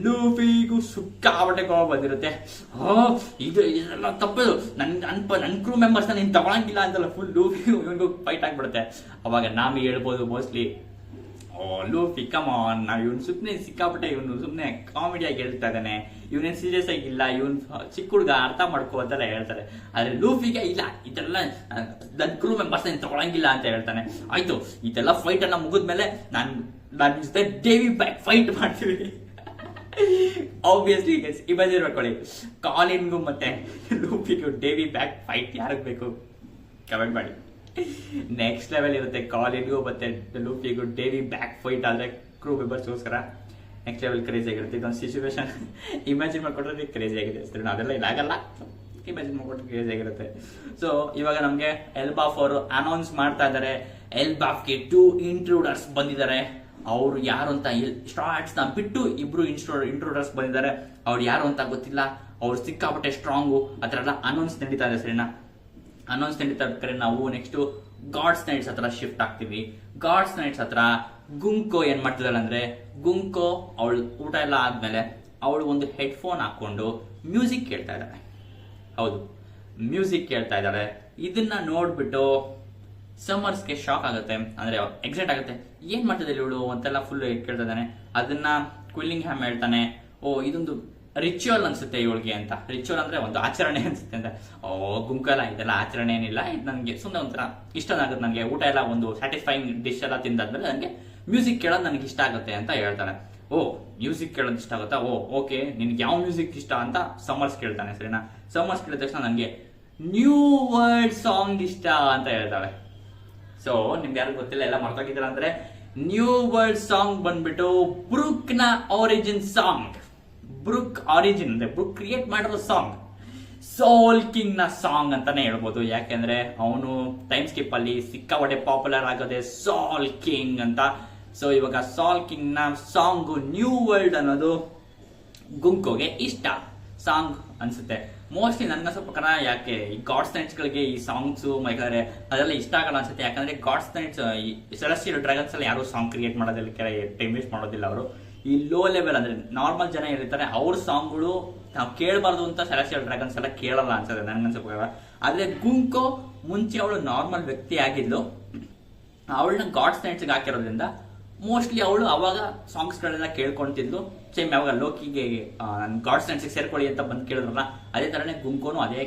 ಲೂಫಿಗೂ ಸುಕ್ಕಾಬಟ್ಟೆ ಕೋಪ ಬಂದಿರುತ್ತೆ. ಇದೆಲ್ಲ ತಪ್ಪದು, ನನ್ ಕ್ರೂ ಮೆಂಬರ್ಸ್ ನೀನ್ ತಗೊಳಂಗಿಲ್ಲ ಅಂತಲ್ಲ ಫುಲ್ ಲೂಫಿಗೂ ಇವನಿಗೂ ಫೈಟ್ ಆಗ್ಬಿಡುತ್ತೆ. ಅವಾಗ ನಾಮಿ ಹೇಳ್ಬೋದು ಮೋಸ್ಟ್ಲಿ, ಲೂಫಿ ಕಮ್ ಆನ್, ನಾವು ಇವ್ನು ಸುಮ್ಮನೆ ಸಿಕ್ಕಾಪಟ್ಟೆ, ಇವನು ಸುಮ್ಮನೆ ಕಾಮಿಡಿಯಾಗಿ ಹೇಳ್ತಾ ಇದ್ದಾನೆ, ಇವನೇನ್ ಸೀರಿಯಸ್ ಆಗಿಲ್ಲ, ಇವನ್ ಚಿಕ್ಕ ಹುಡುಗ ಅರ್ಥ ಮಾಡ್ಕೋ ಅಂತೆಲ್ಲ ಹೇಳ್ತಾರೆ. ಆದ್ರೆ ಲೂಫಿಗೆ ಇಲ್ಲ, ಇದೆಲ್ಲ ನನ್ ಕ್ರೂ ಮೆಂಬರ್ಸ್ ತಗೊಳಂಗಿಲ್ಲ ಅಂತ ಹೇಳ್ತಾನೆ. ಆಯ್ತು ಇದೆಲ್ಲ ಫೈಟ್ ಎಲ್ಲ ಮುಗಿದ್ಮೇಲೆ ನಾನು ಜೊತೆ ಡೇವಿ ಬ್ಯಾಕ್ ಫೈಟ್ ಮಾಡ್ತೀವಿ. ಆಬ್ವಿಯಸ್ಲಿ ಇಮ್ಯಾಜಿನ್ ಮಾಡ್ಕೊಳ್ಳಿ, ಕಾಲಿನ್ಗೂ ಮತ್ತೆ ಲೂಫಿಗೂ ಡೇವಿ ಬ್ಯಾಕ್ ಫೈಟ್ ಯಾರಿಗೆ ಬೇಕು ಕಮೆಂಟ್ ಮಾಡಿ. ನೆಕ್ಸ್ಟ್ ಲೆವೆಲ್ ಇರುತ್ತೆ. ಕಾಲಿನ್ಗೂ ಮತ್ತೆ ಲೂಫಿಗೂ ಡೇವಿ ಬ್ಯಾಕ್ ಫೈಟ್ ಆದ್ರೆ ಕ್ರೂ ಮೆಂಬರ್ಸ್ಗೋಸ್ಕರ ನೆಕ್ಸ್ಟ್ ಲೆವೆಲ್ ಕ್ರೇಜಿ ಆಗಿರುತ್ತೆ. ಇದೊಂದು ಸಿಚುವೇಶನ್ ಇಮ್ಯಾಜಿನ್ ಮಾಡ್ಕೊಂಡ್ರೆ ಕ್ರೇಜಿ ಆಗಿದೆ. ಸರಿ, ಅದೆಲ್ಲ ಇಲ್ಲ ಆಗಲ್ಲ, ಇಮ್ಯಾಜಿನ್ ಮಾಡ್ಕೊಂಡ್ರೆ ಕ್ರೇಜಿ ಆಗಿರುತ್ತೆ. ಸೊ ಇವಾಗ ನಮ್ಗೆ ಎಲ್ಬಾಫ್ ಅವರು ಅನೌನ್ಸ್ ಮಾಡ್ತಾ ಇದ್ದಾರೆ, ಎಲ್ಬಾಫ್ಗೆ 2 ಇಂಟ್ರೂಡರ್ಸ್ ಬಂದಿದ್ದಾರೆ. ಅವ್ರು ಯಾರು ಅಂತ ಸ್ಟಾರ್ಟ್ಸ್ ನ ಬಿಟ್ಟು ಇಬ್ರು ಇಂಟ್ರೂಡರ್ಸ್ ಬಂದಿದ್ದಾರೆ. ಅವ್ರು ಯಾರು ಅಂತ ಗೊತ್ತಿಲ್ಲ, ಅವ್ರು ಸಿಕ್ಕಾಪಟ್ಟೆ ಸ್ಟ್ರಾಂಗು. ಅದರೆಲ್ಲ ಅನೌನ್ಸ್ ನಡೀತಾ ಇದೆ. ಸರಿನಾ. ಅನೌನ್ಸ್ ನಡೀತಾ ಇರ್ತಾರೆ. ನಾವು ನೆಕ್ಸ್ಟ್ ಗಾಡ್ಸ್ ನೈಟ್ಸ್ ಹತ್ರ ಶಿಫ್ಟ್ ಆಗ್ತೀವಿ. ಗಾಡ್ಸ್ ನೈಟ್ಸ್ ಹತ್ರ ಗುಂಕೋ ಏನ್ ಮಾಡ್ತಿದ್ದಾಳೆ ಅಂದ್ರೆ, ಗುಂಕೋ ಅವಳು ಊಟ ಎಲ್ಲ ಆದ್ಮೇಲೆ ಅವಳು ಒಂದು ಹೆಡ್ಫೋನ್ ಹಾಕೊಂಡು ಮ್ಯೂಸಿಕ್ ಕೇಳ್ತಾ ಇದ್ದಾಳೆ. ಹೌದು, ಮ್ಯೂಸಿಕ್ ಕೇಳ್ತಾ ಇದ್ದಾಳೆ. ಇದನ್ನ ನೋಡ್ಬಿಟ್ಟು ಸಮರ್ಸ್ಗೆ ಶಾಕ್ ಆಗುತ್ತೆ, ಅಂದ್ರೆ ಎಕ್ಸೈಟ್ ಆಗುತ್ತೆ. ಏನ್ ಮಾಡ್ತಿದ್ದಾಳೆ ಇವಳು ಅಂತೆಲ್ಲ ಫುಲ್ ಕೇಳ್ತಾ ಇದ್ದಾನೆ. ಅದನ್ನ ಕ್ವಿಲ್ಲಿಂಗ್ ಹ್ಯಾಮ್ ಹೇಳ್ತಾನೆ, ಇದೊಂದು ರಿಚುವಲ್ ಅನ್ಸುತ್ತೆ ಇವಳಿಗೆ ಅಂತ. ರಿಚುವಲ್ ಅಂದ್ರೆ ಒಂದು ಆಚರಣೆ ಅನ್ಸುತ್ತೆ ಅಂತ. ಗುಂಕಲ್ಲ, ಇದೆಲ್ಲ ಆಚರಣೆ ಏನಿಲ್ಲ, ಇದು ನನಗೆ ಸುಮ್ಮನೆ ಒಂಥರ ಇಷ್ಟ ಆಗುತ್ತೆ. ನನಗೆ ಊಟ ಎಲ್ಲ ಒಂದು ಸ್ಯಾಟಿಸ್ಫೈಯಿಂಗ್ ಡಿಶ್ ಎಲ್ಲ ತಿಂದಾದ್ಮೇಲೆ ನನಗೆ ಮ್ಯೂಸಿಕ್ ಕೇಳೋದು ನನಗೆ ಇಷ್ಟ ಆಗುತ್ತೆ ಅಂತ ಹೇಳ್ತಾನೆ. ಮ್ಯೂಸಿಕ್ ಕೇಳೋದು ಇಷ್ಟ ಆಗುತ್ತಾ? ಓಕೆ, ನಿನ್ಗೆ ಯಾವ ಮ್ಯೂಸಿಕ್ ಇಷ್ಟ ಅಂತ ಸಮರ್ಸ್ ಕೇಳ್ತಾನೆ. ಸರಿನಾ. ಸಮರ್ಸ್ ಕೇಳಿದ ತಕ್ಷಣ ನನಗೆ ನ್ಯೂ ವರ್ಲ್ಡ್ ಸಾಂಗ್ ಇಷ್ಟ ಅಂತ ಹೇಳ್ತಾಳೆ. ಸೊ ನಿಮ್ಗೆ ಯಾರು ಗೊತ್ತಿಲ್ಲ, ಎಲ್ಲ ಮರ್ತೋಗಿದ್ದೀರ ಅಂದ್ರೆ, ನ್ಯೂ ವರ್ಲ್ಡ್ ಸಾಂಗ್ ಬಂದ್ಬಿಟ್ಟು ಬ್ರೂಕ್ ನ ಆರಿಜಿನ್ ಸಾಂಗ್. ಬ್ರೂಕ್ ಆರಿಜಿನ್ ಅಂದ್ರೆ ಬ್ರೂಕ್ ಕ್ರಿಯೇಟ್ ಮಾಡಿರೋ ಸಾಂಗ್, ಸೋಲ್ ಕಿಂಗ್ ನ ಸಾಂಗ್ ಅಂತಾನೆ ಹೇಳ್ಬೋದು. ಯಾಕೆಂದ್ರೆ ಅವನು ಟೈಮ್ ಸ್ಕಿಪ್ ಅಲ್ಲಿ ಸಿಕ್ಕಾಪಟ್ಟೆ ಪಾಪ್ಯುಲರ್ ಆಗೋದೆ ಸೋಲ್ ಕಿಂಗ್ ಅಂತ. ಸೊ ಇವಾಗ ಸೋಲ್ ಕಿಂಗ್ ನ ಸಾಂಗ್ ನ್ಯೂ ವರ್ಲ್ಡ್ ಅನ್ನೋದು ಗುಂಕೋಗೆ ಇಷ್ಟ ಸಾಂಗ್ ಅನ್ಸುತ್ತೆ. ಮೋಸ್ಟ್ಲಿ ನನ್ನ ಪ್ರಕಾರ ಯಾಕೆ ಈ ಗಾಡ್ಸ್ ನೈಟ್ಸ್ ಗಳಿಗೆ ಈ ಸಾಂಗ್ಸ್ ಯಾಕಂದ್ರೆ ಅದೆಲ್ಲ ಇಷ್ಟ ಆಗಲ್ಲ ಅನ್ಸುತ್ತೆ. ಯಾಕಂದ್ರೆ ಗಾಡ್ಸ್ ನೈಟ್ಸ್ ಸೆಲೆಸ್ಟಿಯಲ್ ಡ್ರ್ಯಾಗನ್ಸ್ ಅಲ್ಲಿ ಯಾರು ಸಾಂಗ್ ಕ್ರಿಯೇಟ್ ಮಾಡೋದಿಲ್ಲ, ಟೈಮ್ ವೇಸ್ಟ್ ಮಾಡೋದಿಲ್ಲ. ಅವರು ಈ ಲೋ ಲೆವೆಲ್ ಅಂದ್ರೆ ನಾರ್ಮಲ್ ಜನ ಇರ್ತಾರೆ, ಅವ್ರ ಸಾಂಗ್ಗಳು ನಾವು ಕೇಳಬಾರ್ದು ಅಂತ ಸೆಲೆಸ್ಟಿಯಲ್ ಡ್ರ್ಯಾಗನ್ಸ್ ಎಲ್ಲ ಕೇಳಲ್ಲ ಅನ್ಸುತ್ತೆ ನನ್ಗನ್ಸೋ ಪ್ರಕಾರ. ಆದ್ರೆ ಗುಂಕೋ ಮುಂಚೆ ಅವಳು ನಾರ್ಮಲ್ ವ್ಯಕ್ತಿ ಆಗಿದ್ಲು, ಅವಳನ್ನ ಗಾಡ್ಸ್ ನೈಟ್ಸ್ ಹಾಕಿರೋದ್ರಿಂದ ಮೋಸ್ಟ್ಲಿ ಅವಳು ಅವಾಗ ಸಾಂಗ್ಸ್ಗಳೆಲ್ಲ ಕೇಳ್ಕೊಂತಿದ್ಲು. ಸೇಮ್ ಯಾವಾಗ ಲೋಕಿಗೆ ಗಾಡ್ಸ್ ನೆನ್ಸಿಗೆ ಸೇರ್ಕೊಳ್ಳಿ ಅಂತ ಬಂದು ಕೇಳಿದ್ರಲ್ಲ, ಅದೇ ಥರನೇ ಗುಂಕೋನು ಅದೇ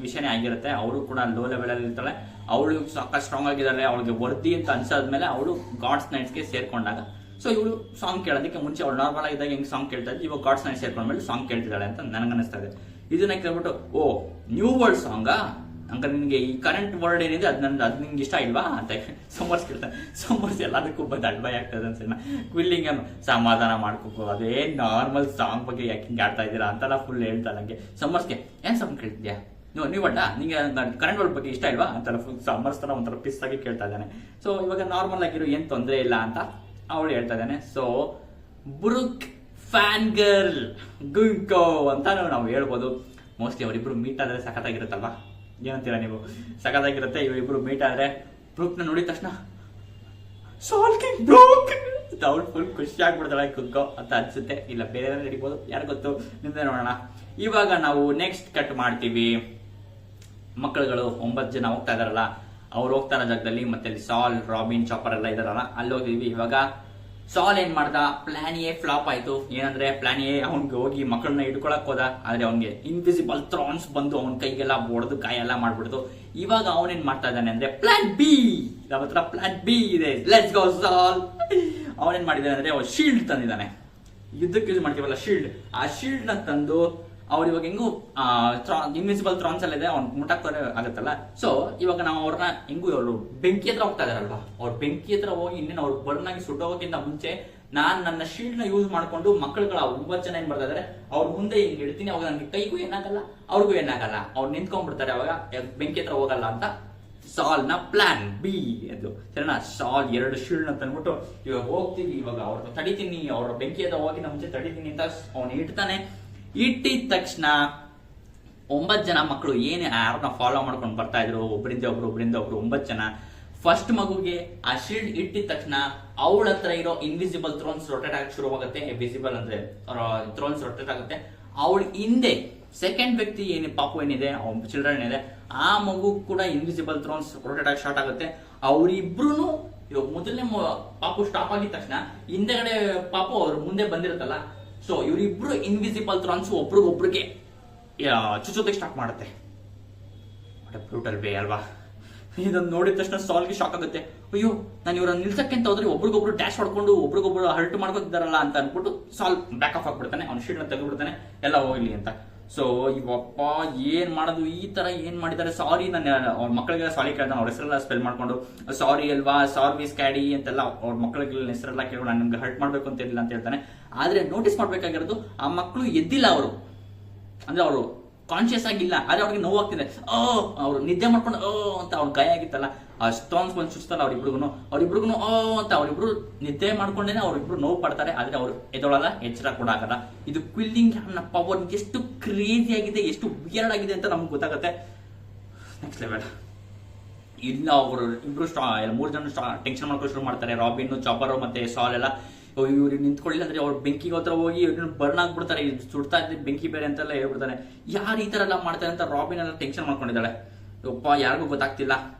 ವಿಷಯನೇ ಆಗಿರುತ್ತೆ. ಅವರು ಕೂಡ ಲೋ ಲೆವೆಲಲ್ಲಿ ಇರ್ತಾಳೆ, ಅವಳು ಸಾಕಷ್ಟು ಸ್ಟ್ರಾಂಗ್ ಆಗಿದ್ದಾಳೆ, ಅವಳಿಗೆ ವರ್ದಿ ಅಂತ ಅನ್ಸಾದ್ಮೇಲೆ ಅವಳು ಗಾಡ್ಸ್ ನೈಟ್ಸ್ಗೆ ಸೇರ್ಕೊಂಡಾಗ ಸೊ ಇವಳು ಸಾಂಗ್ ಕೇಳೋದಕ್ಕೆ ಮುಂಚೆ ಅವಳು ನಾರ್ಮಲ್ ಆಗಿದ್ದಾಗ ಹೆಂಗೆ ಸಾಂಗ್ ಕೇಳ್ತಾ ಇದ್ದೆ, ಇವಾಗ ಗಾಡ್ಸ್ ನೈಟ್ ಸೇರ್ಕೊಂಡ್ಮೇಲೆ ಸಾಂಗ್ ಕೇಳ್ತಿದ್ದಾಳೆ ಅಂತ ನನಗನ್ನಿಸ್ತಾ ಇದೆ. ಇದನ್ನ ಕೇಳ್ಬಿಟ್ಟು ಓ ನ್ಯೂ ವರ್ಲ್ಡ್ ಸಾಂಗಾ, ಹಂಗ ನಿನ್ಗೆ ಈ ಕರೆಂಟ್ ವರ್ಡ್ ಏನಿದೆ ಅದು ನಿಮ್ಗೆ ಇಷ್ಟ ಇಲ್ವಾ ಅಂತ ಸಮರ್ಸ್ ಕೇಳ್ತಾನೆ. ಸಮರ್ಸ್ ಎಲ್ಲದಕ್ಕೂ ಬಂದು ಅಡ್ಬಾಯ್ ಆಗ್ತದೆ ಅನ್ಸೇನ. ಕ್ವಿಲ್ಲಿಂಗ್ ಸಮಾಧಾನ ಮಾಡ್ಕೋಕೋ, ಅದೇ ನಾರ್ಮಲ್ ಸಾಂಗ್ ಬಗ್ಗೆ ಯಾಕೆ ಹಿಂಗೆ ಆಡ್ತಾ ಇದ್ದೀರಾ ಅಂತೆಲ್ಲ ಫುಲ್ ಹೇಳ್ತಾ ನಂಗೆ. ಸಮರ್ಸ್ಗೆ ಏನ್ ಸಾಂಗ್ ಕೇಳ್ತಿದ್ಯಾ ನೀವು ಅಡ್ಡ, ನಿಂಗೆ ಕರೆಂಟ್ ವರ್ಡ್ ಬಗ್ಗೆ ಇಷ್ಟ ಇಲ್ವಾ ಅಂತೆಲ್ಲ ಫುಲ್ ಸಮರ್ಸ್ ತರ ಒಂಥರ ಪಿಸ್ ಆಗಿ ಕೇಳ್ತಾ ಇದ್ದಾನೆ. ಸೊ ಇವಾಗ ನಾರ್ಮಲ್ ಆಗಿರೋ ಏನ್ ತೊಂದರೆ ಇಲ್ಲ ಅಂತ ಅವಳು ಹೇಳ್ತಾ ಇದ್ದಾನೆ. ಸೊ ಬ್ರೂಕ್ ಫ್ಯಾನ್ ಗರ್ಲ್ ಗುಂಕೋ ಅಂತ ನಾವು ಹೇಳ್ಬೋದು. ಮೋಸ್ಟ್ಲಿ ಅವರಿಬ್ರು ಮೀಟ್ ಆದ್ರೆ ಸಖತ್ತಾಗಿರುತ್ತಲ್ವಾ, ಏನಂತೀರಾ ನೀವು? ಸಖತ್ತಾಗಿರುತ್ತೆ. ಇವರಿಬ್ರು ಮೀಟ್ ಆದ್ರೆ ಬ್ರೂಕ್ನ ನೋಡಿದ ತಕ್ಷಣ ಸಾಲ್ಕಿಂಗ್ ಬ್ರೂಕ್ ಅವಳು ಫುಲ್ ಖುಷಿ ಆಗ್ಬಿಡ್ತಾಳೆ ಕುಗ್ಗೋ ಅಂತ ಅನ್ಸುತ್ತೆ. ಇಲ್ಲ ಬೇರೆ ನಡಿಬೋದು, ಯಾರು ಗೊತ್ತು, ನಿಮ್ದೆ ನೋಡೋಣ. ಇವಾಗ ನಾವು ನೆಕ್ಸ್ಟ್ ಕಟ್ ಮಾಡ್ತೀವಿ. ಮಕ್ಕಳುಗಳು 9 ಜನ ಹೋಗ್ತಾ ಇದಾರಲ್ಲ, ಅವ್ರು ಹೋಗ್ತಾ ಇರೋ ಜಾಗದಲ್ಲಿ ಮತ್ತೆ ಅಲ್ಲಿ ಸಾಲ್, ರಾಬಿನ್, ಚಾಪರ್ ಎಲ್ಲ ಇದಾರಲ್ಲ, ಅಲ್ಲಿ ಹೋಗಿದ್ವಿ. ಇವಾಗ ಸಾಲ್ ಏನ್ ಮಾಡ್ದ, ಪ್ಲಾನ್ ಎ ಫ್ಲಾಪ್ ಆಯ್ತು. ಏನಂದ್ರೆ ಪ್ಲಾನ್ ಎ ಅವ್ನಿಗೆ ಹೋಗಿ ಮಕ್ಕಳನ್ನ ಹಿಡ್ಕೊಳಕ್ ಹೋದ, ಆದ್ರೆ ಅವ್ನಿಗೆ ಇನ್ವಿಸಿಬಲ್ ಥ್ರಾನ್ಸ್ ಬಂದು ಅವನ ಕೈಗೆಲ್ಲ ಹೊಡೆದು ಗಾಯ ಎಲ್ಲ ಮಾಡ್ಬಿಡ್ತು. ಇವಾಗ ಅವನೇನ್ ಮಾಡ್ತಾ ಇದ್ದಾನೆ ಅಂದ್ರೆ ಪ್ಲಾನ್ ಬಿ, ನಮ್ಮ ಹತ್ರ ಪ್ಲಾನ್ ಬಿ ಇದೆ, ಲೆಟ್ಸ್ ಗೋ ಸಾಲ್. ಅವನೇನ್ ಮಾಡಿದಾನೆ ಅಂದ್ರೆ ಅವ್ನು ಶೀಲ್ಡ್ ತಂದಿದ್ದಾನೆ. ಯುದ್ಧಕ್ಕೆ ಯೂಸ್ ಮಾಡ್ತೀವಲ್ಲ ಶೀಲ್ಡ್, ಆ ಶೀಲ್ಡ್ ನ ತಂದು ಅವ್ರು ಇವಾಗ ಹೆಂಗು ಇನ್ವಿಸಿಬಲ್ ಥ್ರಾನ್ಸ್ ಎಲ್ಲ ಇದೆ, ಅವ್ನು ಮುಟ್ಟಾಕ್ತಾರೆ ಆಗತ್ತಲ್ಲ. ಸೊ ಇವಾಗ ನಾವು ಅವ್ರನ್ನ ಹೆಂಗು ಅವರು ಬೆಂಕಿ ಹತ್ರ ಹೋಗ್ತಾ ಇದಾರಲ್ವಾ, ಅವ್ರ ಬೆಂಕಿ ಹತ್ರ ಹೋಗಿ ಇನ್ನೇನು ಅವ್ರು ಬರ್ನ್ ಆಗಿ ಸುಟ್ಟೋಗೋಕ್ಕಿಂತ ಮುಂಚೆ ನಾನ್ ನನ್ನ ಶೀಲ್ಡ್ ನ ಯೂಸ್ ಮಾಡ್ಕೊಂಡು ಮಕ್ಕಳುಗಳ 9 ಜನ ಏನ್ ಬರ್ತಾ ಇದಾರೆ ಅವ್ರ ಮುಂದೆ ಹಿಂಗ್ ಇಡ್ತೀನಿ, ಅವಾಗ ನನ್ಗೆ ಕೈಗೂ ಏನಾಗಲ್ಲ ಅವ್ರಿಗೂ ಏನಾಗಲ್ಲ, ಅವ್ರು ನಿಂತ್ಕೊಂಡ್ಬಿಡ್ತಾರೆ, ಅವಾಗ ಬೆಂಕಿ ಹತ್ರ ಹೋಗಲ್ಲ ಅಂತ ಸಾಲ್ ನ ಪ್ಲಾನ್ ಬಿ ಅದು ಸರಿನಾ. ಸಾಲ್ 2 ಶೀಲ್ಡ್ ನ ತಂದ್ಬಿಟ್ಟು ಇವಾಗ ಹೋಗ್ತೀವಿ, ಇವಾಗ ಅವ್ರನ್ನ ತಡಿತೀನಿ, ಅವ್ರ ಬೆಂಕಿ ಹತ್ರ ಹೋಗಿ ನಮ್ಮ ಮುಂಚೆ ತಡಿತೀನಿ ಅಂತ ಅವ್ನು ಇಡ್ತಾನೆ. ಇಟ್ಟಿದ ತಕ್ಷಣ 9 ಜನ ಮಕ್ಕಳು ಏನೇ ಯಾರನ್ನ ಫಾಲೋ ಮಾಡ್ಕೊಂಡು ಬರ್ತಾ ಇದ್ರು, ಒಬ್ಬರಿಂದ ಒಬ್ರು 9 ಜನ. ಫಸ್ಟ್ ಮಗುಗೆ ಆ ಶೀಲ್ಡ್ ಇಟ್ಟಿದ ತಕ್ಷಣ ಅವಳ ಹತ್ರ ಇರೋ ಇನ್ವಿಸಿಬಲ್ ಥ್ರೋನ್ಸ್ ರೊಟೇಟ್ ಆಗಕ್ಕೆ ಶುರುವಾಗುತ್ತೆ. ವಿಸಿಬಲ್ ಅಂದ್ರೆ ಥ್ರೋನ್ಸ್ ರೊಟೇಟ್ ಆಗುತ್ತೆ. ಅವಳ ಹಿಂದೆ ಸೆಕೆಂಡ್ ವ್ಯಕ್ತಿ ಪಾಪು ಏನಿದೆ, ಚಿಲ್ಡ್ರನ್ ಏನಿದೆ, ಆ ಮಗು ಕೂಡ ಇನ್ವಿಸಿಬಲ್ ಥ್ರೋನ್ಸ್ ರೊಟೇಟ್ ಆಗಿ ಸ್ಟಾರ್ಟ್ ಆಗುತ್ತೆ. ಅವರಿಬ್ರು ಇವಾಗ ಮೊದಲನೇ ಪಾಪು ಸ್ಟಾಪ್ ಆಗಿದ ತಕ್ಷಣ ಹಿಂದೆಗಡೆ ಪಾಪು ಅವ್ರ ಮುಂದೆ ಬಂದಿರುತ್ತಲ್ಲ, ಸೊ ಇವರಿಬ್ರು ಇನ್ವಿಸಿಬಲ್ ಥ್ರಾನ್ಸ್ ಒಬ್ರಿಗೊಬ್ರಿಗೆ ಚುಚ್ಚೋದಕ್ಕೆ ಸ್ಟಾರ್ಟ್ ಮಾಡುತ್ತೆ. ಬ್ರೂಟಲ್ ವೇ ಅಲ್ವಾ? ಇದನ್ನ ನೋಡಿದ ತಕ್ಷಣ ಸಾಲ್ಗೆ ಶಾಕ್ ಆಗುತ್ತೆ. ಅಯ್ಯೋ, ನಾನು ಇವ್ರನ್ನ ನಿಲ್ಸಕ್ಕೆ ಅಂತ ಹೋದ್ರೆ ಒಬ್ರಿಗೊಬ್ರು ಡ್ಯಾಶ್ ಹೊಡ್ಕೊಂಡು ಒಬ್ರಿಗೊಬ್ರು ಹರ್ಟ್ ಮಾಡ್ಕೊತಿದಾರಲ್ಲ ಅಂತ ಅನ್ಬಿಟ್ಟು ಸಾಲ್ ಬ್ಯಾಕ್ ಆಫ್ ಆಗ್ಬಿಡ್ತಾನೆ, ಅವ್ನ ಶೀಲ್ಡ್ ನ ತೆಗೆದ್ಬಿಡ್ತಾನೆ, ಎಲ್ಲ ಹೋಗ್ಲಿ ಅಂತ. ಸೊ ಇವಪ್ಪ ಏನ್ ಮಾಡೋದು, ಈ ತರ ಏನ್ ಮಾಡಿದ್ದಾರೆ. ಸಾರಿ, ನಾನು ಅವ್ರ ಮಕ್ಕಳಿಗೆ ಸಾರಿ ಕೇಳ್ತಾನೆ, ಅವ್ರ ಹೆಸರೆಲ್ಲ ಸ್ಪೆಲ್ ಮಾಡ್ಕೊಂಡು ಸಾರಿ ಅಲ್ವಾ, ಸಾರ್ವಿ ಸ್ಕ್ಯಾಡಿ ಅಂತೆಲ್ಲ ಅವ್ರ ಮಕ್ಕಳಿಗೆ ಹೆಸರೆಲ್ಲ ಕೇಳೋಣ, ನಾನು ನಿಮ್ಗೆ ಹರ್ಟ್ ಮಾಡ್ಬೇಕು ಅಂತ ಇರಲಿಲ್ಲ ಅಂತ ಹೇಳ್ತಾನೆ. ಆದ್ರೆ ನೋಟಿಸ್ ಮಾಡ್ಬೇಕಾಗಿರೋದು ಆ ಮಕ್ಕಳು ಎದ್ದಿಲ್ಲ, ಅವರು ಅಂದ್ರೆ ಅವರು ಕಾನ್ಶಿಯಸ್ ಆಗಿಲ್ಲ, ಆದ್ರೆ ಅವ್ರಿಗೆ ನೋವಾಗ್ತಿದೆ. ಅವ್ರು ನಿದ್ದೆ ಮಾಡ್ಕೊಂಡು ಅಂತ ಅವ್ರ ಗಾಯ ಆಗಿತ್ತಲ್ಲ, ಆ ಸ್ಟೋನ್ಸ್ ಬಂದು ಚುಚ್ತಲ್ಲ ಅವ್ರಿಬ್ರಿಗೂ ಅಂತ ಅವರಿಬ್ರು ನಿದ್ದೆ ಮಾಡ್ಕೊಂಡೇನೆ ಅವ್ರಿಬ್ರು ನೋವು ಪಡ್ತಾರೆ. ಆದ್ರೆ ಅವ್ರು ಎದೊಳಲ್ಲ, ಎಚ್ಚರ ಕೂಡ ಆಗಲ್ಲ. ಇದು ಕ್ವಿಲ್ಲಿಂಗ್ ನ ಪವರ್ ಎಷ್ಟು ಕ್ರೇಜಿ ಆಗಿದೆ, ಎಷ್ಟು ವಿಯರ್ಡ್ ಆಗಿದೆ ಅಂತ ನಮ್ಗೆ ಗೊತ್ತಾಗುತ್ತೆ. Next level. ಇಲ್ಲ ಅವರು ಇಬ್ರು 3 ಜನ ಟೆನ್ಷನ್ ಮಾಡ್ಕೊಂಡು ಶುರು ಮಾಡ್ತಾರೆ. ರಾಬಿನ್, ಚಾಪರ್ ಮತ್ತೆ ಸಾಲ್ ಎಲ್ಲ ಇವ್ರಿಗೆ ನಿಂತ್ಕೊಳ್ಳಿಲ್ಲ ಅಂದ್ರೆ ಅವ್ರು ಬೆಂಕಿಗೆ ಹತ್ರ ಹೋಗಿ ಇವ್ರನ್ನ ಬರ್ನ್ ಆಗ್ಬಿಡ್ತಾರೆ, ಸುಡ್ತಾ ಇದ್ದ ಬೆಂಕಿ ಬೇರೆ ಅಂತೆಲ್ಲ ಹೇಳ್ಬಿಡ್ತಾನೆ. ಯಾರು ಈ ತರ ಎಲ್ಲ ಮಾಡ್ತಾರೆ ಅಂತ ರಾಬಿನ್ ಎಲ್ಲ ಟೆನ್ಷನ್ ಮಾಡ್ಕೊಂಡಿದ್ದಾಳೆ. ಒಪ್ಪ ಯಾರಿಗೂ ಗೊತ್ತಾಗ್ತಿಲ್ಲ,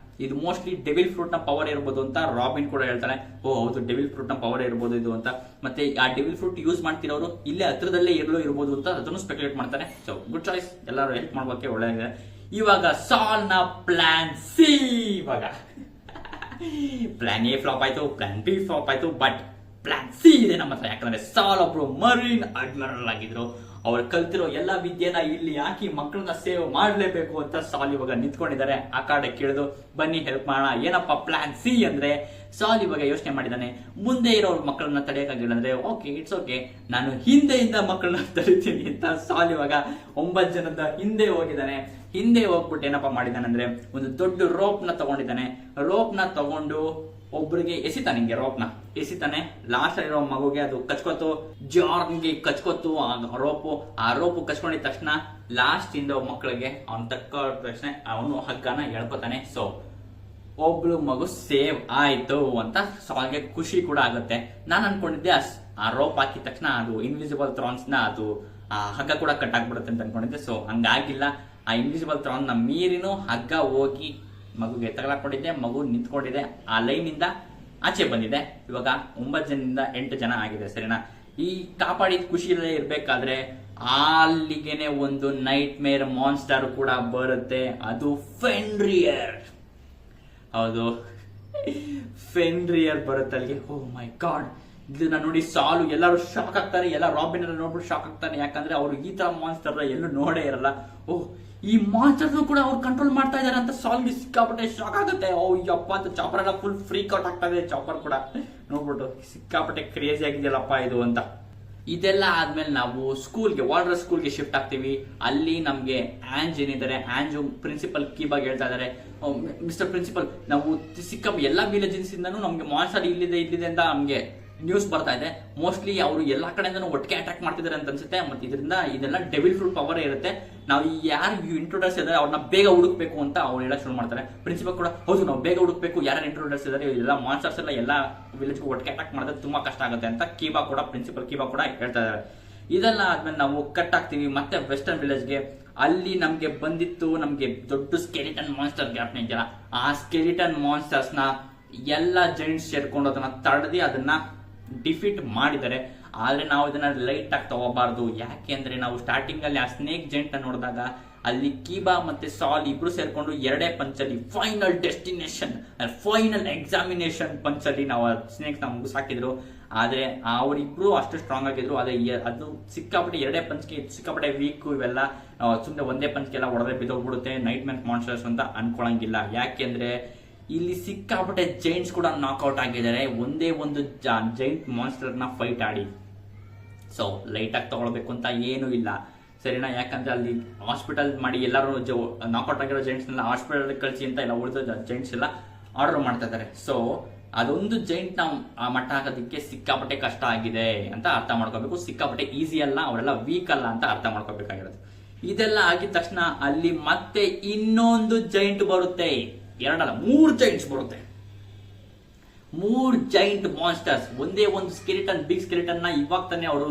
ಇದು ಮೋಸ್ಟ್ಲಿ ಡೆವಿಲ್ ಫ್ರೂಟ್ ನ ಪವರ್ ಇರ್ಬೋದು ಅಂತ ರಾಬಿನ್ ಕೂಡ ಹೇಳ್ತಾನೆ. ಹೌದು, ಡೆವಿಲ್ ಫ್ರೂಟ್ ನ ಪವರ್ ಇರ್ಬೋದು ಇದು ಅಂತ. ಮತ್ತೆ ಆ ಡೆವಿಲ್ ಫ್ರೂಟ್ ಯೂಸ್ ಮಾಡ್ತಿರೋರು ಇಲ್ಲೇ ಹತ್ರದಲ್ಲೇ ಇರ್ಬೋದು ಅಂತ ಅದನ್ನು ಸ್ಪೆಕ್ಯುಲೇಟ್ ಮಾಡ್ತಾರೆ. ಸೊ ಗುಡ್ ಚಾಯ್ಸ್, ಎಲ್ಲರೂ ಹೆಲ್ಪ್ ಮಾಡ್ಬೇಕೆ, ಒಳ್ಳೆಯದಿದೆ. ಇವಾಗ ಸಾಲ್ ನ ಪ್ಲಾನ್ ಸಿ. ಇವಾಗ ಪ್ಲಾನ್ ಎ ಫ್ಲಾಪ್ ಆಯ್ತು, ಪ್ಲಾನ್ ಬಿ ಫ್ಲಾಪ್ ಆಯ್ತು, ಬಟ್ ಪ್ಲಾನ್ ಸಿ ಇದೆ ನಮ್ಮ ಹತ್ರ. ಯಾಕಂದ್ರೆ ಸಾಲ್ ಒಬ್ರು ಮರೀನ್ ಅಡ್ಮಿರಲ್ ಆಗಿದ್ರು, ಅವ್ರು ಕಲ್ತಿರೋ ಎಲ್ಲ ವಿದ್ಯೆನ ಇಲ್ಲಿ ಹಾಕಿ ಮಕ್ಕಳನ್ನ ಸೇವ್ ಮಾಡ್ಲೇಬೇಕು ಅಂತ ಸಾಲ್ ಇವಾಗ ನಿಂತ್ಕೊಂಡಿದ್ದಾರೆ. ಆ ಕಾಡೆ ಕೇಳಿದು ಬನ್ನಿ ಹೆಲ್ಪ್ ಮಾಡೋಣ. ಏನಪ್ಪ ಪ್ಲಾನ್ ಸಿ ಅಂದ್ರೆ, ಸಾಲ್ ಇವಾಗ ಯೋಚನೆ ಮಾಡಿದಾನೆ, ಮುಂದೆ ಇರೋ ಮಕ್ಕಳನ್ನ ತಡೆಯಕ್ಕಾಗಿಲ್ಲ ಅಂದ್ರೆ ಓಕೆ, ಇಟ್ಸ್ ಓಕೆ, ನಾನು ಹಿಂದೆಯಿಂದ ಮಕ್ಕಳನ್ನ ತಡಿತೀನಿ ಅಂತ ಸಾಲ್ ಇವಾಗ 9 ಜನದ ಹಿಂದೆ ಹೋಗಿದ್ದಾನೆ. ಹಿಂದೆ ಹೋಗ್ಬಿಟ್ಟು ಏನಪ್ಪಾ ಮಾಡಿದಾನೆ ಅಂದ್ರೆ, ಒಂದು ದೊಡ್ಡ ರೋಪ್ ನ ತಗೊಂಡಿದ್ದಾನೆ. ರೋಪ್ ನ ತಗೊಂಡು ಒಬ್ರಿಗೆ ಎಸಿತಾನೆ, ಹಿಂಗೆ ರೋಪ್ ನ ಎಸಿತಾನೆ. ಲಾಸ್ಟ್ ಇರೋ ಮಗುಗೆ ಅದು ಕಚ್ಕೋತು, ಜಾರ್ನ್ಗೆ ಕಚ್ಕೋತು ಆ ರೋಪು ಕಚ್ಕೊಂಡಿದ ತಕ್ಷಣ ಲಾಸ್ಟ್ ಇಂದ ಮಕ್ಕಳಿಗೆ ಅವ್ನ ತಕ್ಕ ತಕ್ಷಣ ಅವನು ಹಗ್ಗನ ಎಳ್ಕೊತಾನೆ. ಸೊ ಒಬ್ಳು ಮಗು ಸೇವ್ ಆಯ್ತು ಅಂತ ಸಾಲ್ಗೆ ಖುಷಿ ಕೂಡ ಆಗುತ್ತೆ. ನಾನು ಅನ್ಕೊಂಡಿದ್ದೆ ಆ ರೋಪ್ ಹಾಕಿದ ತಕ್ಷಣ ಅದು ಇನ್ವಿಸಿಬಲ್ ಥ್ರಾನ್ಸ್ ನ ಅದು ಆ ಹಗ್ಗ ಕೂಡ ಕಟ್ ಆಗ್ಬಿಡುತ್ತೆ ಅಂತ ಅನ್ಕೊಂಡಿದ್ದೆ. ಸೊ ಹಂಗಾಗಿಲ್ಲ, ಆ ಇನ್ವಿಸಿಬಲ್ ಥ್ರಾನ್ ನ ಮೀರಿನೂ ಹಗ್ಗ ಹೋಗಿ ಮಗುಗೆ ತಗಲಾಕೊಂಡಿದ್ದೆ, ಮಗು ನಿಂತ್ಕೊಂಡಿದೆ. ಆ ಲೈನ್ ಇಂದ ಆಚೆ ಬಂದಿದೆ. ಇವಾಗ 9 ಜನದಿಂದ 8 ಜನ ಆಗಿದೆ, ಸರಿನಾ. ಈ ಕಾಪಾಡಿದ ಖುಷಿಯಲ್ಲೇ ಇರ್ಬೇಕಾದ್ರೆ ಅಲ್ಲಿಗೆನೆ ಒಂದು ನೈಟ್ ಮೇರ್ ಮಾನ್ಸ್ಟರ್ ಕೂಡ ಬರುತ್ತೆ. ಅದು ಫೆನ್ರಿಯರ್. ಹೌದು, ಫೆನ್ರಿಯರ್ ಬರುತ್ತೆ ಅಲ್ಲಿಗೆ. ಓ ಮೈ ಗಾಡ್, ಇದನ್ನ ನೋಡಿ ಸಾಲು ಎಲ್ಲರೂ ಶಾಕ್ ಆಗ್ತಾರೆ. ಎಲ್ಲ ರಾಬಿನ್ ಎಲ್ಲ ನೋಡ್ಬಿಟ್ಟು ಶಾಕ್ ಆಗ್ತಾನೆ, ಯಾಕಂದ್ರೆ ಅವ್ರು ಈ ತರ ಮಾನ್ಸ್ಟರ್ ಎಲ್ಲೂ ನೋಡೇ ಇರಲ್ಲ. ಓಹ್, ಈ ಮಾನ್ಸ್ಟರ್ ಕೂಡ ಅವ್ರು ಕಂಟ್ರೋಲ್ ಮಾಡ್ತಾ ಇದಾರೆ ಅಂತ ಸಾಲ್ಗೆ ಸಿಕ್ಕಾಪಟ್ಟೆ ಶಾಕ್ ಆಗುತ್ತೆ. ಓ ಯಪ್ಪ ಅಂತ ಚಾಪರ್ ಎಲ್ಲ ಫುಲ್ ಫ್ರೀಕ್ ಔಟ್ ಆಗ್ತಾ ಇದೆ. ಚಾಪರ್ ಕೂಡ ನೋಡ್ಬಿಟ್ಟು ಸಿಕ್ಕಾಪಟ್ಟೆ ಕ್ರೇಜಿ ಆಗಿದೆಯಲ್ಲಪ್ಪ ಇದು ಅಂತ. ಇದೆಲ್ಲ ಆದ್ಮೇಲೆ ನಾವು ವಾಲ್ರಸ್ ಸ್ಕೂಲ್ಗೆ ಶಿಫ್ಟ್ ಆಗ್ತೀವಿ. ಅಲ್ಲಿ ನಮ್ಗೆ ಆಂಜ್ ಏನಿದ್ದಾರೆ, ಆಂಜು ಪ್ರಿನ್ಸಿಪಲ್ ಕೀಬಾಗ್ ಹೇಳ್ತಾ ಇದಾರೆ, ಮಿಸ್ಟರ್ ಪ್ರಿನ್ಸಿಪಲ್, ನಾವು ಎಲ್ಲಾ ವಿಲೇಜಸ್ ಇಂದಾನು ನಮ್ಗೆ ಮಾನ್ಸ್ಟರ್ ಇಲ್ಲಿದೆ ಅಂತ ನಮ್ಗೆ ನ್ಯೂಸ್ ಬರ್ತಾ ಇದೆ. ಮೋಸ್ಟ್ಲಿ ಅವರು ಎಲ್ಲಾ ಕಡೆಯಿಂದನೂ ಒಟ್ಟಿಗೆ ಅಟ್ಯಾಕ್ ಮಾಡ್ತಿದ್ದಾರೆ ಅಂತ ಅನ್ಸುತ್ತೆ. ಮತ್ತೆ ಇದೆಲ್ಲ ಡೆವಿಲ್ ಫ್ರೂಟ್ ಪವರ್ ಇರುತ್ತೆ. ನಾವು ಯಾರು ಇಂಟ್ರೊಡಕ್ಸ್ ಇದ್ದಾರೆ ಅವ್ರನ್ನ ಬೇಗ ಹುಡುಕ್ಬೇಕು ಅಂತ ಅವ್ರು ಹೇಳಕ್ ಶುರು ಮಾಡ್ತಾರೆ. ಪ್ರಿನ್ಸಿಪಲ್ ಕೂಡ ಹೌದು, ನಾವು ಬೇಗ ಹುಡುಕ್ಬೇಕು, ಯಾರು ಇಂಟ್ರೊಡಕ್ಸ್ ಇದ್ದಾರೆ, ಎಲ್ಲ ಮಾನ್ಸ್ಟರ್ಸ್ ಎಲ್ಲ ವಿಲೇಜ್ಗೆ ಒಟ್ಟಿಗೆ ಅಟ್ಯಾಕ್ ಮಾಡಿದ್ರೆ ತುಂಬಾ ಕಷ್ಟ ಆಗುತ್ತೆ ಅಂತ ಪ್ರಿನ್ಸಿಪಲ್ ಕೀಬಾ ಕೂಡ ಹೇಳ್ತಾ ಇದ್ದಾರೆ. ಇದೆಲ್ಲ ಆದ್ಮೇಲೆ ನಾವು ಕಟ್ ಆಗ್ತೀವಿ ಮತ್ತೆ ವೆಸ್ಟರ್ನ್ ವಿಲೇಜ್ಗೆ. ಅಲ್ಲಿ ನಮ್ಗೆ ಬಂದಿತ್ತು ದೊಡ್ಡ ಸ್ಕೆಲಿಟನ್ ಮಾನ್ಸ್ಟರ್ ಗ್ಯಾಪ್ ಇದೆಯಲ್ಲ, ಆ ಸ್ಕೆಲಿಟನ್ ಮಾನ್ಸ್ಟರ್ಸ್ ನ ಎಲ್ಲ ಜೈಂಟ್ಸ್ ಸೇರ್ಕೊಂಡು ಅದನ್ನ ತಡೆದಿ ಅದನ್ನ ಡಿಫೀಟ್ ಮಾಡಿದ್ದಾರೆ. ಆದ್ರೆ ನಾವು ಇದನ್ನ ಲೈಟ್ ಆಗಿ ತಗೋಬಾರ್ದು. ಯಾಕೆ ಅಂದ್ರೆ ನಾವು ಸ್ಟಾರ್ಟಿಂಗ್ ಅಲ್ಲಿ ಆ ಸ್ನೇಕ್ ಜೈಂಟ್ ನೋಡಿದಾಗ ಅಲ್ಲಿ ಕೀಬಾ ಮತ್ತೆ ಸಾಲ್ ಇಬ್ರು ಸೇರ್ಕೊಂಡು 2 ಪಂಚಲ್ಲಿ ಫೈನಲ್ ಎಕ್ಸಾಮಿನೇಷನ್ ಪಂಚಲ್ಲಿ ನಾವು ಸ್ನೇಕ್ ನ ಮುಗಿಸಾಕಿದ್ರು. ಆದ್ರೆ ಅವರಿಬ್ರು ಅಷ್ಟು ಸ್ಟ್ರಾಂಗ್ ಆಗಿದ್ರು. ಆದ್ರೆ ಅದು ಸಿಕ್ಕಾಪಟ್ಟೆ 2 ಪಂಚ್ಗೆ ಸಿಕ್ಕಾಪಟ್ಟೆ ವೀಕ್. ಇವೆಲ್ಲ ಸುಮ್ಮನೆ ಒಂದೇ ಪಂಚ್ಗೆಲ್ಲ ಹೊಡೆದ್ರೆ ಬಿದ್ದೋಗ್ಬಿಡುತ್ತೆ ನೈಟ್ ಮ್ಯಾನ್ ಮಾನ್ಸ್ಟರ್ಸ್ ಅಂತ ಅನ್ಕೊಳಂಗಿಲ್ಲ. ಯಾಕೆಂದ್ರೆ ಇಲ್ಲಿ ಸಿಕ್ಕಾಪಟ್ಟೆ ಜೈಂಟ್ಸ್ ಕೂಡ ನಾಕ್ಔಟ್ ಆಗಿದ್ದಾರೆ ಒಂದೇ ಒಂದು ಜೈಂಟ್ ಮಾನ್ಸ್ಟರ್ ನ ಫೈಟ್ ಆಡಿ. ಸೊ ಲೈಟ್ ಆಗಿ ತಗೊಳ್ಬೇಕು ಅಂತ ಏನು ಇಲ್ಲ, ಸರಿನಾ. ಯಾಕಂದ್ರೆ ಅಲ್ಲಿ ಹಾಸ್ಪಿಟಲ್ ಮಾಡಿ ಎಲ್ಲರೂ ನಾಕ್ಔಟ್ ಆಗಿರೋ ಜೈಂಟ್ಸ್ ನೆಲ್ಲ ಹಾಸ್ಪಿಟಲ್ ಕಳಿಸಿ ಅಂತ ಎಲ್ಲ ಉಳಿದ ಜೈಂಟ್ಸ್ ಎಲ್ಲ ಆರ್ಡರ್ ಮಾಡ್ತಾ ಇದ್ದಾರೆ. ಸೊ ಅದೊಂದು ಜೈಂಟ್ ನಾವು ಆ ಮಟ್ಟ ಹಾಕೋದಕ್ಕೆ ಸಿಕ್ಕಾಪಟ್ಟೆ ಕಷ್ಟ ಆಗಿದೆ ಅಂತ ಅರ್ಥ ಮಾಡ್ಕೋಬೇಕು. ಸಿಕ್ಕಾಪಟ್ಟೆ ಈಸಿ ಅಲ್ಲ, ಅವರೆಲ್ಲ ವೀಕ್ ಅಲ್ಲ ಅಂತ ಅರ್ಥ ಮಾಡ್ಕೋಬೇಕಾಗಿರೋದು. ಇದೆಲ್ಲ ಆಗಿದ ತಕ್ಷಣ ಅಲ್ಲಿ ಮತ್ತೆ ಇನ್ನೊಂದು ಜೈಂಟ್ ಬರುತ್ತೆ. 2 ಅಲ್ಲ 3 ಜೈಂಟ್ಸ್ ಬರುತ್ತೆ. 3 ಜೈಂಟ್ ಮಾನ್ಸ್ಟರ್ಸ್. ಒಂದೇ ಒಂದು ಬಿಗ್ ಸ್ಕೆಲಿಟನ್ ನ ಇವಾಗ ತಾನೆ ಅವರು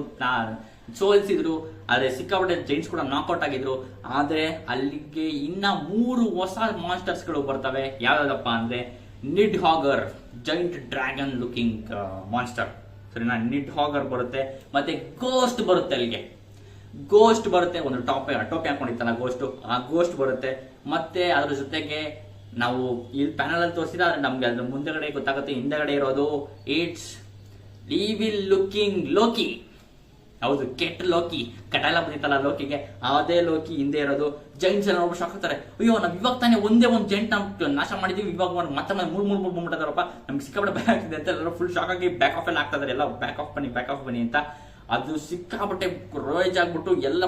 ಸೋಲಿಸಿದ್ರು. ಆದ್ರೆ ಸಿಕ್ಕಾಪಟ್ಟೆ ಜೈಂಟ್ಸ್ ಕೂಡ ನಾಕ್ಔಟ್ ಆಗಿದ್ರು. ಆದ್ರೆ ಅಲ್ಲಿಗೆ ಇನ್ನ 3 ಹೊಸ ಮಾನ್ಸ್ಟರ್ಸ್ ಗಳು ಬರ್ತವೆ. ಯಾವ್ದಪ್ಪ ಅಂದ್ರೆ Nidhoggr, giant dragon looking monster, ಸರಿನಾ. ನಿಡ್ ಹಾಗರ್ ಬರುತ್ತೆ. ಮತ್ತೆ ಗೋಸ್ಟ್ ಬರುತ್ತೆ. ಅಲ್ಲಿಗೆ ಗೋಸ್ಟ್ ಬರುತ್ತೆ. ಒಂದು ಟೋಪಿ ಹಾಕೊಂಡಿತ್ತಲ್ಲ ಆ ಗೋಸ್ಟ್ ಬರುತ್ತೆ. ಮತ್ತೆ ಅದ್ರ ಜೊತೆಗೆ ನಾವು ಇಲ್ಲಿ ಪ್ಯಾನಲ್ ಅಲ್ಲಿ ತೋರಿಸಿದ ನಮ್ಗೆ ಅದ್ರ ಮುಂದೆಗಡೆ ಗೊತ್ತಾಗುತ್ತೆ, ಹಿಂದೆಗಡೆ ಇರೋದು ಇಟ್ಸ್ ಈವಿಲ್ ಲುಕಿಂಗ್ ಲೋಕಿ. ಹೌದು, ಕೆಟ್ಟ ಲೋಕಿ. ಕಟಾಲ ಬಂದಿತ್ತಲ್ಲ ಲೋಕಿಗೆ, ಅದೇ ಲೋಕಿ ಹಿಂದೆ ಇರೋದು. ಜೈಂಟ್ಸ್ ಎಲ್ಲ ನೋಡ್ಬಿಟ್ಟು ಶಾಕ್ ಆಗ್ತಾರೆ. ಅಯ್ಯೋ, ನಾವ್ ಇವಾಗ ತಾನೇ ಒಂದೇ ಒಂದು ಜೈಂಟ್ ನಾವು ನಾಶ ಮಾಡಿದೀವಿ, ಇವಾಗ ಮತ್ತೆ 3 ಬಂದ್ಬಿಟ್ಟಿದಾರಪ್ಪ, ನಮ್ಗೆ ಸಿಕ್ಕಾಪಟ್ಟೆ ಭಯ ಆಗ್ತಿದೆ ಅಂತ ಎಲ್ಲರೂ ಫುಲ್ ಶಾಕ್ ಆಗಿ ಬ್ಯಾಕ್ ಆಫ್ ಎಲ್ಲ ಆಗ್ತಾ ಎಲ್ಲ ಬ್ಯಾಕ್ ಆಫ್ ಬನ್ನಿ ಅಂತ. ಅದು ಸಿಕ್ಕಾಪಟ್ಟೆ ರೋಯ್ ಆಗ್ಬಿಟ್ಟು ಎಲ್ಲ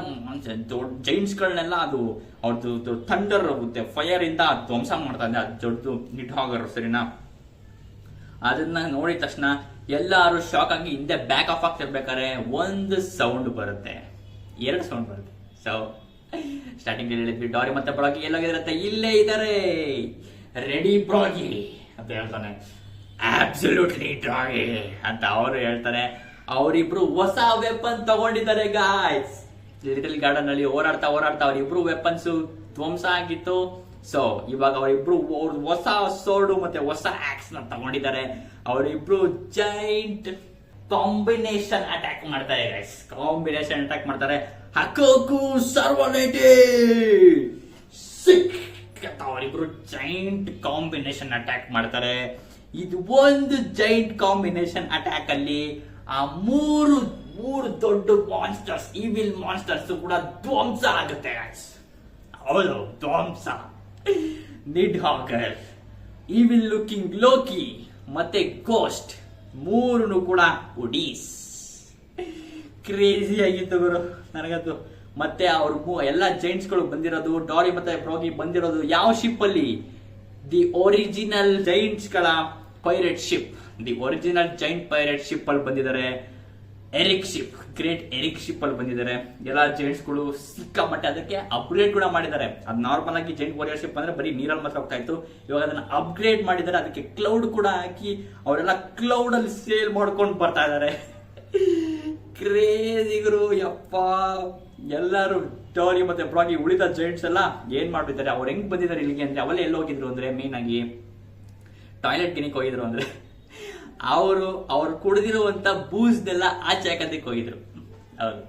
ಜೈಂಟ್ಸ್ ಗಳನ್ನೆಲ್ಲ ಅದು ಅವ್ರದ್ದು ಥಂಡರ್ ಹೋಗುತ್ತೆ, ಫೈರ್ ಇಂದ ಧ್ವಂಸ ಮಾಡ್ತಾ ಇದೆ ಅದು ದೊಡ್ಡದು ನಿಡ್ ಹಾಗರ್, ಸರಿನಾ. ಅದನ್ನ ನೋಡಿದ ತಕ್ಷಣ ಎಲ್ಲಾರು ಶಾಕ್ ಆಗಿ ಹಿಂದೆ ಬ್ಯಾಕ್ ಆಫ್ ಆಗ್ತಿರ್ಬೇಕಾದ್ರೆ ಒಂದು ಸೌಂಡ್ ಬರುತ್ತೆ, 2 ಸೌಂಡ್ ಬರುತ್ತೆ. ಸೊ ಸ್ಟಾರ್ಟಿಂಗ್ ಹೇಳಿದ್ವಿ ಡಾರಿ ಮತ್ತೆ ಬ್ರಾಗಿ ಎಲ್ಲೋಗಿರುತ್ತೆ, ಇಲ್ಲೇ ಇದಾರೆ, ರೆಡಿ ಬ್ರಾಗಿ ಅಂತ ಹೇಳ್ತಾನೆ. ಅಬ್ಸಲ್ಯೂಟ್ಲಿ ಡಾರಿ ಅಂತ ಅವರು ಹೇಳ್ತಾರೆ. ಅವರಿಬ್ರು ಹೊಸ ವೆಪನ್ ತಗೊಂಡಿದ್ದಾರೆ ಗಾಯ್ಸ್. ಲಿಟಲ್ ಗಾರ್ಡನ್ ಅಲ್ಲಿ ಓಡಾಡ್ತಾ ಅವರಿಬ್ರು ವೆಪನ್ಸ್ ಧ್ವಂಸ ಆಗಿತ್ತು. ಸೊ ಇವಾಗ ಅವರಿಬ್ರು ಹೊಸ ಸೋರ್ಡು ಮತ್ತೆ ಹೊಸ ಆಕ್ಸ್ ನ ತಗೊಂಡಿದ್ದಾರೆ. ಅವರಿಬ್ರು ಜೈಂಟ್ ಕಾಂಬಿನೇಷನ್ ಅಟ್ಯಾಕ್ ಮಾಡ್ತಾರೆ ಗೈಸ್. ಕಾಂಬಿನೇಷನ್ ಅಟ್ಯಾಕ್ ಮಾಡ್ತಾರೆ. ಹಕೋಕು ಸರ್ವನೇಟಿ ಸಿಕ್ ಅಂತ ಅವರಿಬ್ರು ಜೈಂಟ್ ಕಾಂಬಿನೇಷನ್ ಅಟ್ಯಾಕ್ ಮಾಡ್ತಾರೆ. ಇದು ಒಂದು ಜೈಂಟ್ ಕಾಂಬಿನೇಷನ್ ಅಟ್ಯಾಕ್ ಅಲ್ಲಿ ಆ ಮೂರು ದೊಡ್ಡ ಮಾನ್ಸ್ಟರ್ಸ್, ಈವಿಲ್ ಮಾನ್ಸ್ಟರ್ಸ್ ಕೂಡ ಧ್ವಂಸ ಆಗುತ್ತೆ ಗೈಸ್. ಹೌದು, ಧ್ವಂಸ. ನಿಡ್ ಹಾಗರ್, ಈವಿಲ್ ಲುಕಿಂಗ್ ಲೋಕಿ ಮತ್ತೆ ಗೋಸ್ಟ್ 3 ಕೂಡ ಉಡೀಸ್. ಕ್ರೇಜಿ ಆಗಿತ್ತು ಗುರು ನನಗಂತೂ. ಮತ್ತೆ ಅವ್ರು ಎಲ್ಲ ಜೈಂಟ್ಸ್ ಗಳು ಬಂದಿರೋದು, ಡಾರಿ ಮತ್ತೆ ಬ್ರಾಗಿ ಬಂದಿರೋದು ಯಾವ ಶಿಪ್ ಅಲ್ಲಿ? ದಿ ಒರಿಜಿನಲ್ ಜೈಂಟ್ಸ್ ಗಳ pirate ship, the original giant pirate ship ಅಲ್ಲಿ ಬಂದಿದ್ದಾರೆ. Eric ship, great Eric ship ಅಲ್ಲಿ ಬಂದಿದ್ದಾರೆ. ಎಲ್ಲ ಜೈಂಟ್ಸ್ ಗಳು ಸಿಕ್ಕಾಪಟ್ಟೆ ಅದಕ್ಕೆ ಅಪ್ಗ್ರೇಡ್ ಕೂಡ ಮಾಡಿದ್ದಾರೆ. ಅದು ನಾರ್ಮಲ್ ಆಗಿ ಜೈಂಟ್ ವಾರಿಯರ್ ಶಿಪ್ ಅಂದ್ರೆ ಬರೀ ನೀರಲ್ಲಿ ಮಾತ್ರ ಹೋಗ್ತಾ ಇತ್ತು. ಇವಾಗ ಅದನ್ನ ಅಪ್ಗ್ರೇಡ್ ಮಾಡಿದ್ದಾರೆ. ಅದಕ್ಕೆ ಕ್ಲೌಡ್ ಕೂಡ ಹಾಕಿ ಅವರೆಲ್ಲ ಕ್ಲೌಡ್ ಅಲ್ಲಿ ಸೇಲ್ ಮಾಡ್ಕೊಂಡು ಬರ್ತಾ ಇದ್ದಾರೆ. ಕ್ರೇಜಿಗರು ಯಪ್ಪ. ಎಲ್ಲರೂ ಡಾರಿ ಮತ್ತೆ ಬ್ರಾಗಿ ಉಳಿದ ಜೈಂಟ್ಸ್ ಎಲ್ಲ ಏನ್ ಮಾಡ್ಬಿದ್ದಾರೆ, ಅವ್ರು ಹೆಂಗ್ ಬಂದಿದ್ದಾರೆ ಇಲ್ಲಿಗೆ ಅಂದ್ರೆ, ಅವೆಲ್ಲ ಎಲ್ಲಿ ಹೋಗಿದ್ರು ಅಂದ್ರೆ ಮೇನ್ ಆಗಿ ಟಾಯ್ಲೆಟ್ ಗಿನಿಕ್ ಹೋಗಿದ್ರು. ಅಂದ್ರೆ ಅವ್ರು ಕುಡಿದಿರುವಂತ ಬೂಸ್ನೆಲ್ಲ ಆಚೆ ಹಾಕೋದಕ್ಕೆ ಹೋಗಿದ್ರು. ಹೌದು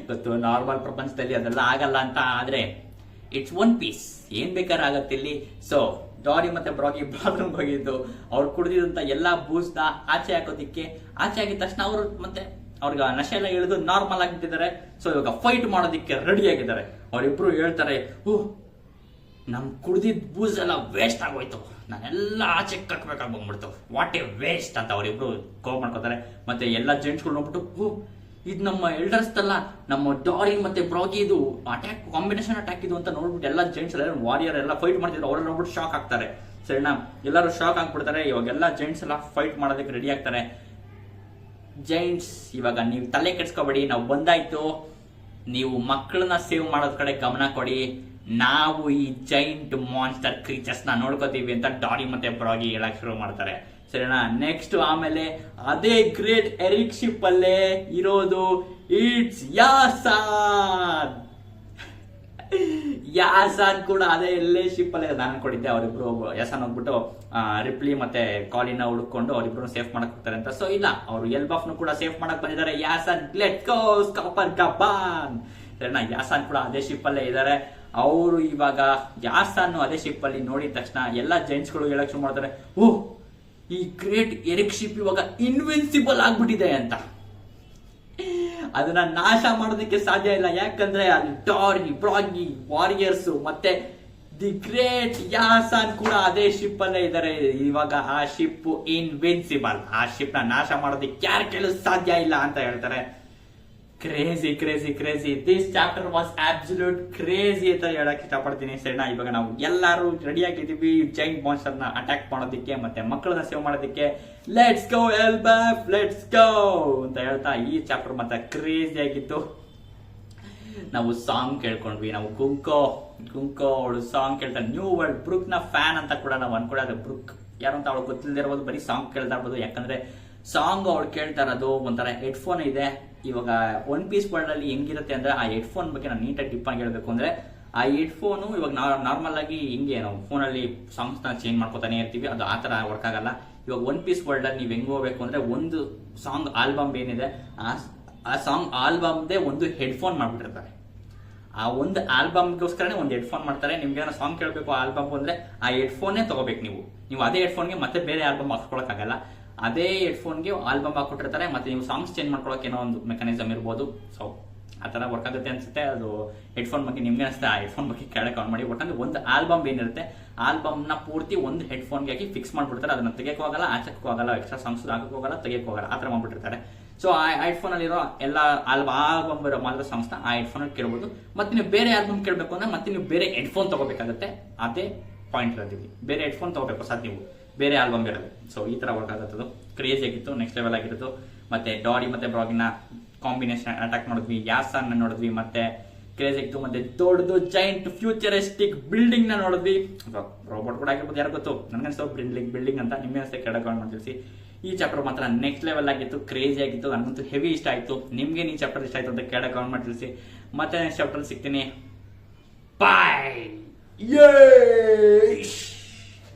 ಗೊತ್ತು, ನಾರ್ಮಲ್ ಪ್ರಪಂಚದಲ್ಲಿ ಅದೆಲ್ಲ ಆಗಲ್ಲ ಅಂತ, ಆದ್ರೆ ಇಟ್ಸ್ ಒನ್ ಪೀಸ್, ಏನ್ ಬೇಕಾದ್ರೆ ಆಗತ್ತೆ ಇಲ್ಲಿ. ಸೊ ಡಾರಿ ಮತ್ತೆ ಬ್ರಾಗಿ ಬಾತ್ರೂಮ್ ಹೋಗಿದ್ದು, ಅವ್ರು ಕುಡಿದಿದಂತ ಎಲ್ಲಾ ಬೂಸ್ನ ಆಚೆ ಹಾಕೋದಿಕ್ಕೆ. ಆಚೆ ಆಗಿದ ತಕ್ಷಣ ಅವರು ಮತ್ತೆ ಅವ್ರಿಗೆ ನಶೆ ಎಲ್ಲ ಇಳಿದು ನಾರ್ಮಲ್ ಆಗಿದ್ದಾರೆ. ಸೊ ಇವಾಗ ಫೈಟ್ ಮಾಡೋದಿಕ್ಕೆ ರೆಡಿ ಆಗಿದ್ದಾರೆ. ಅವರಿಬ್ರು ಹೇಳ್ತಾರೆ, ಓಹ್ ನಮ್ ಕುಡ್ದಿದ್ ಬೂಸ್ ಎಲ್ಲ ವೇಸ್ಟ್ ಆಗೋಯ್ತು, ನಾನೆಲ್ಲ ಆಚೆ ಕಟ್ಬೇಕಾಗಿ ಬಂದ್ಬಿಡ್ತು, ವಾಟ್ ಎ ವೇಸ್ಟ್ ಅಂತ ಅವರಿಬ್ರು ಕೋವ್ ಮಾಡ್ಕೋತಾರೆ. ಮತ್ತೆ ಎಲ್ಲಾ ಜೆಂಟ್ಸ್ಗಳು ನೋಡ್ಬಿಟ್ಟು, ಓಹ್ ಇದು ನಮ್ಮ ಎಲ್ಡರ್ಸ್ ಅಲ್ಲ, ನಮ್ಮ ಡಾರಿ ಮತ್ತೆ ಬ್ರಾಗಿ ಇದು ಅಟ್ಯಾಕ್ ಕಾಂಬಿನೇಷನ್ ಅಟ್ಯಾಕ್ ಇದು ಅಂತ ನೋಡ್ಬಿಟ್ಟು ಎಲ್ಲ ಜೆಂಟ್ಸ್ ಎಲ್ಲ ವಾರಿಯರ್ ಎಲ್ಲ ಫೈಟ್ ಮಾಡ್ತಿದ್ರು. ಅವ್ರನ್ನ ನೋಡ್ಬಿಟ್ಟು ಶಾಕ್ ಆಗ್ತಾರೆ. ಸರಿನಾ, ಎಲ್ಲರೂ ಶಾಕ್ ಆಗ್ಬಿಡ್ತಾರೆ. ಇವಾಗೆಲ್ಲ ಜೆಂಟ್ಸ್ ಎಲ್ಲ ಫೈಟ್ ಮಾಡೋದಕ್ಕೆ ರೆಡಿ ಆಗ್ತಾರೆ. ಜೈಂಟ್ಸ್, ಇವಾಗ ನೀವು ತಲೆ ಕೆಡ್ಸ್ಕೊಬೇಡಿ, ನಾವು ಬಂದಾಯ್ತು, ನೀವು ಮಕ್ಕಳನ್ನ ಸೇವ್ ಮಾಡೋದ್ ಕಡೆ ಗಮನ ಕೊಡಿ, ನಾವು ಈ ಜೈಂಟ್ ಮಾನ್ಸ್ಟರ್ ಕ್ರೀಚರ್ಸ್ ನ ನೋಡ್ಕೋತೀವಿ ಅಂತ ಡಾರಿ ಮತ್ತೆ ಬ್ರಾಗಿ ಹೇಳಕ್ ಶುರು ಮಾಡ್ತಾರೆ. ಸರಿನಾ, ನೆಕ್ಸ್ಟ್ ಆಮೇಲೆ ಅದೇ ಗ್ರೇಟ್ ಎರಿಕ್ ಶಿಪ್ ಅಲ್ಲೇ ಇರೋದು ಇಟ್ಸ್ ಯಾಸಾನ್. ಯಾಸಾನ್ ಕೂಡ ಅದೇ ಎಲ್ಲೇ ಶಿಪ್ ಅಲ್ಲೇ ನಾನು ಕೊಟ್ಟಿದ್ದೆ. ಅವರಿಬ್ರು ಯಾಸಾನ್ ಹೋಗ್ಬಿಟ್ಟು ರಿಪ್ಲಿ ಮತ್ತೆ ಕಾಲಿನ ಹುಡುಕೊಂಡು ಅವರಿಬ್ರು ಸೇಫ್ ಮಾಡಕ್ ಹೋಗ್ತಾರೆ ಅಂತ. ಸೊ ಇಲ್ಲ, ಅವರು ಎಲ್ಬಾಫ್ನು ಕೂಡ ಸೇಫ್ ಮಾಡಕ್ ಬಂದಿದ್ದಾರೆ. ಯಾಸಾನ್ ಲೆಟ್ಸ್ ಗೋ ಸ್ಕಾಪರ್ ಗಬಾನ್. ಸರಿನಾ, ಯಾಸಾನ್ ಕೂಡ ಅದೇ ಶಿಪ್ ಅಲ್ಲೇ ಇದ್ದಾರೆ. ಅವರು ಇವಾಗ ಯಾಸಾನ್ ಅದೇ ಶಿಪ್ ಅಲ್ಲಿ ನೋಡಿದ ತಕ್ಷಣ ಎಲ್ಲಾ ಜೆಂಟ್ಸ್ ಗಳು ಹೇಳಕ್ ಶುರು ಮಾಡ್ತಾರೆ, ಓಹ್ ಈ ಗ್ರೇಟ್ ಎರಿಕ್ ಶಿಪ್ ಇವಾಗ ಇನ್ವಿನ್ಸಿಬಲ್ ಆಗ್ಬಿಟ್ಟಿದೆ ಅಂತ. ಅದನ್ನ ನಾಶ ಮಾಡೋದಕ್ಕೆ ಸಾಧ್ಯ ಇಲ್ಲ, ಯಾಕಂದ್ರೆ ಅಲ್ಲಿ ಡಾರಿ ಬ್ರಾಗಿ ವಾರಿಯರ್ಸ್ ಮತ್ತೆ ದಿ ಗ್ರೇಟ್ ಯಾಸಾನ್ ಕೂಡ ಅದೇ ಶಿಪ್ ಅಲ್ಲೇ ಇದ್ದಾರೆ. ಇವಾಗ ಆ ಶಿಪ್ ಇನ್ವಿನ್ಸಿಬಲ್, ಆ ಶಿಪ್ ನ ನಾಶ ಮಾಡೋದಕ್ಕೆ ಯಾರ ಕೇಳಲು ಸಾಧ್ಯ ಇಲ್ಲ ಅಂತ ಹೇಳ್ತಾರೆ. Crazy crazy crazy, this chapter was absolute crazy ಅಂತ ಹೇಳಕ್ ಇಷ್ಟಪಡ್ತೀನಿ. ಸರಿನಾ, ಇವಾಗ ನಾವು ಎಲ್ಲರೂ ರೆಡಿ ಆಗಿದ್ದೀವಿ ಜೈಂಟ್ ಮಾನ್ಸ್ಟರ್ ನ ಅಟ್ಯಾಕ್ ಮಾಡೋದಕ್ಕೆ ಮತ್ತೆ ಮಕ್ಕಳನ್ನ ಸೇವ್ ಮಾಡೋದಕ್ಕೆ. ಲೆಟ್ಸ್ ಗೋ ಎಲ್ಬಾಫ್, ಲೆಟ್ಸ್ ಗೋ ಅಂತ ಹೇಳ್ತಾ ಈ ಚಾಪ್ಟರ್ ಮತ್ತೆ ಕ್ರೇಜಿ ಆಗಿತ್ತು. ನಾವು ಸಾಂಗ್ ಕೇಳ್ಕೊಂಡ್ವಿ. ನಾವು ಗುಂಕೋ ಅವಳು ಸಾಂಗ್ ಕೇಳ್ತಾ ನ್ಯೂ ವರ್ಲ್ಡ್ ಬ್ರೂಕ್ ನ ಫ್ಯಾನ್ ಅಂತ ಕೂಡ ನಾವು ಅನ್ಕೊಳ್ಳೋದು. ಬ್ರೂಕ್ ಯಾರು ಅಂತ ಅವಳು ಗೊತ್ತಿಲ್ಲದೆ ಇರ್ಬೋದು, ಬರೀ ಸಾಂಗ್ ಕೇಳ್ತಾ ಇರ್ಬೋದು. ಯಾಕಂದ್ರೆ ಸಾಂಗ್ ಅವಳು ಕೇಳ್ತಾ ಇರೋದು ಒಂಥರ ಹೆಡ್ಫೋನ್ ಇದೆ. ಇವಾಗ ಒನ್ ಪೀಸ್ ವರ್ಲ್ಡ್ ಅಲ್ಲಿ ಹೆಂಗಿರುತ್ತೆ ಅಂದ್ರೆ, ಆ ಹೆಡ್ಫೋನ್ ಬಗ್ಗೆ ನಾನು ನೀಟಾಗಿ ಟಿಪ್ ಆಗಿ ಹೇಳ್ಬೇಕು ಅಂದ್ರೆ, ಆ ಹೆಡ್ಫೋನು ಇವಾಗ ನಾರ್ಮಲ್ ಆಗಿ ಹಿಂಗೆ ನಾವು ಫೋನಲ್ಲಿ ಸಾಂಗ್ಸ್ ನ ಚೇಂಜ್ ಮಾಡ್ಕೋತಾನೆ ಇರ್ತೀವಿ, ಅದು ಆ ತರ ವರ್ಕ್ ಆಗಲ್ಲ. ಇವಾಗ ಒನ್ ಪೀಸ್ ವರ್ಲ್ಡ್ ಅಲ್ಲಿ ನೀವು ಹೆಂಗ್ ಹೋಗ್ಬೇಕು ಅಂದ್ರೆ, ಒಂದು ಸಾಂಗ್ ಆಲ್ಬಮ್ ಏನಿದೆ ಆ ಸಾಂಗ್ ಆಲ್ಬಮ್ದೇ ಒಂದು ಹೆಡ್ಫೋನ್ ಮಾಡ್ಬಿಟ್ಟಿರ್ತಾರೆ. ಆ ಒಂದು ಆಲ್ಬಮ್ಗೋಸ್ಕರನೇ ಒಂದು ಹೆಡ್ಫೋನ್ ಮಾಡ್ತಾರೆ. ನಿಮ್ಗೆ ಏನೋ ಸಾಂಗ್ ಕೇಳಬೇಕು ಆಲ್ಬಮ್ ಅಂದ್ರೆ ಆ ಹೆಡ್ಫೋನೇ ತಗೋಬೇಕು. ನೀವು ಅದೇ ಹೆಡ್ಫೋನ್ಗೆ ಮತ್ತೆ ಬೇರೆ ಆಲ್ಬಮ್ ಹಾಕ್ಕೊಳಕ್ಕಾಗಲ್ಲ. ಅದೇ ಹೆಡ್ಫೋನ್ಗೆ ಆಲ್ಬಮ್ ಹಾಕೊಟ್ಟಿರ್ತಾರೆ. ಮತ್ತೆ ನೀವು ಸಾಂಗ್ಸ್ ಚೇಂಜ್ ಮಾಡ್ಕೊಳಕ್ಕೆ ಏನೋ ಒಂದು ಮೆಕಾನಿಸಮ್ ಇರ್ಬೋದು. ಸೊ ಆ ತರ ವರ್ಕ್ ಆಗುತ್ತೆ ಅನ್ಸುತ್ತೆ. ಅದು ಹೆಡ್ಫೋನ್ ಬಗ್ಗೆ ನಿಮ್ಗೆ ಅನಿಸುತ್ತೆ, ಆ ಹೆಡ್ಫೋನ್ ಬಗ್ಗೆ ಕೆಳಗೆ ಆನ್ ಮಾಡಿ. ಒಟ್ಟಂದ್ರೆ ಒಂದು ಆಲ್ಬಮ್ ಏನಿರುತ್ತೆ, ಆಲ್ಬಮ್ ನ ಪೂರ್ತಿ ಒಂದು ಹೆಡ್ಫೋನ್ಗೆ ಹಾಕಿ ಫಿಕ್ಸ್ ಮಾಡ್ಬಿಡ್ತಾರೆ. ಅದನ್ನ ತೆಗೆಯಕ್ಕೂ ಆಗಲ್ಲ, ಆಚಕ್ಕೂ ಆಗಲ್ಲ, ಎಕ್ಸ್ಟ್ರಾ ಸಾಂಗ್ಸ್ ಹಾಕಕ್ಕೂ ಆಗಲ್ಲ, ತೆಗೆಯಕ್ಕೂ ಆಗಲ್ಲ, ಆ ತರ ಮಾಡ್ಬಿಟ್ಟಿರ್ತಾರೆ. ಸೊ ಆ ಹೆಡ್ಫೋನ್ ಅಲ್ಲಿರೋ ಎಲ್ಲ ಆಲ್ಬಮ್ ಇರೋ ಮಾತ್ರ ಸಾಂಗ್ಸ್ ನ ಆ ಹೆಡ್ಫೋನ್ ಅಲ್ಲಿ ಕೇಳಬಹುದು. ಮತ್ತೆ ನೀವು ಬೇರೆ ಆಲ್ಬಮ್ ಕೇಳಬೇಕು ಅಂದ್ರೆ ಮತ್ತೆ ನೀವು ಬೇರೆ ಹೆಡ್ಫೋನ್ ತಗೋಬೇಕಾಗುತ್ತೆ. ಅದೇ ಪಾಯಿಂಟ್ ಇರೋದಿವಿ, ಬೇರೆ ಹೆಡ್ಫೋನ್ ತಗೋಬೇಕು ಸಾಧ್ಯ, ನೀವು ಬೇರೆ ಆಲ್ಬಮ್ ಇರೋದು. ಸೊ ಈ ತರ ವರ್ಕ್ ಆಗುತ್ತದು. ಕ್ರೇಜಿ ಆಗಿತ್ತು, ನೆಕ್ಸ್ಟ್ ಲೆವೆಲ್ ಆಗಿತ್ತು. ಮತ್ತೆ ಡಾಡಿ ಮತ್ತೆ ಬ್ರಾಗಿನ ಕಾಂಬಿನೇಷನ್ ಅಟ್ಯಾಕ್ ನೋಡಿದ್ವಿ, ಯಾಸಾನ್ ನೋಡಿದ್ವಿ, ಮತ್ತೆ ಕ್ರೇಜಿ ಆಗಿತ್ತು. ಮತ್ತೆ ದೊಡ್ಡದು ಜೈಂಟ್ ಫ್ಯೂಚರಿಸ್ಟಿಕ್ ಬಿಲ್ಡಿಂಗ್ ನ ನೋಡಿದ್ವಿ. ರೋಬೋಟ್ ಕೂಡ ಆಗಿರ್ಬೋದು, ಯಾರು ಗೊತ್ತು. ನನ್ಗನ್ಸೋ ಬಿಲ್ಡಿಂಗ್ ಅಂತ, ನಿಮ್ಗೆ ಅನ್ಸುತ್ತೆ ಕೆಳಗೆ ಕಾಮೆಂಟ್ ಮಾಡಿ ತಿಳಿಸಿ. ಈ ಚಾಪ್ಟರ್ ಮಾತ್ರ ನೆಕ್ಸ್ಟ್ ಲೆವೆಲ್ ಆಗಿತ್ತು, ಕ್ರೇಜಿ ಆಗಿತ್ತು. ನನಗಂತೂ ಹೆವಿ ಇಷ್ಟ ಆಯ್ತು. ನಿಮ್ಗೆ ಈ ಚಾಪ್ಟರ್ ಇಷ್ಟ ಆಯ್ತು ಅಂತ ಕೆಳಗೆ ಕಾಮೆಂಟ್ ಮಾಡಿ ತಿಳಿಸಿ. ಮತ್ತೆ ನೆಕ್ಸ್ಟ್ ಚಾಪ್ಟರ್ ಸಿಗ್ತೀನಿ. ಬಾಯ್.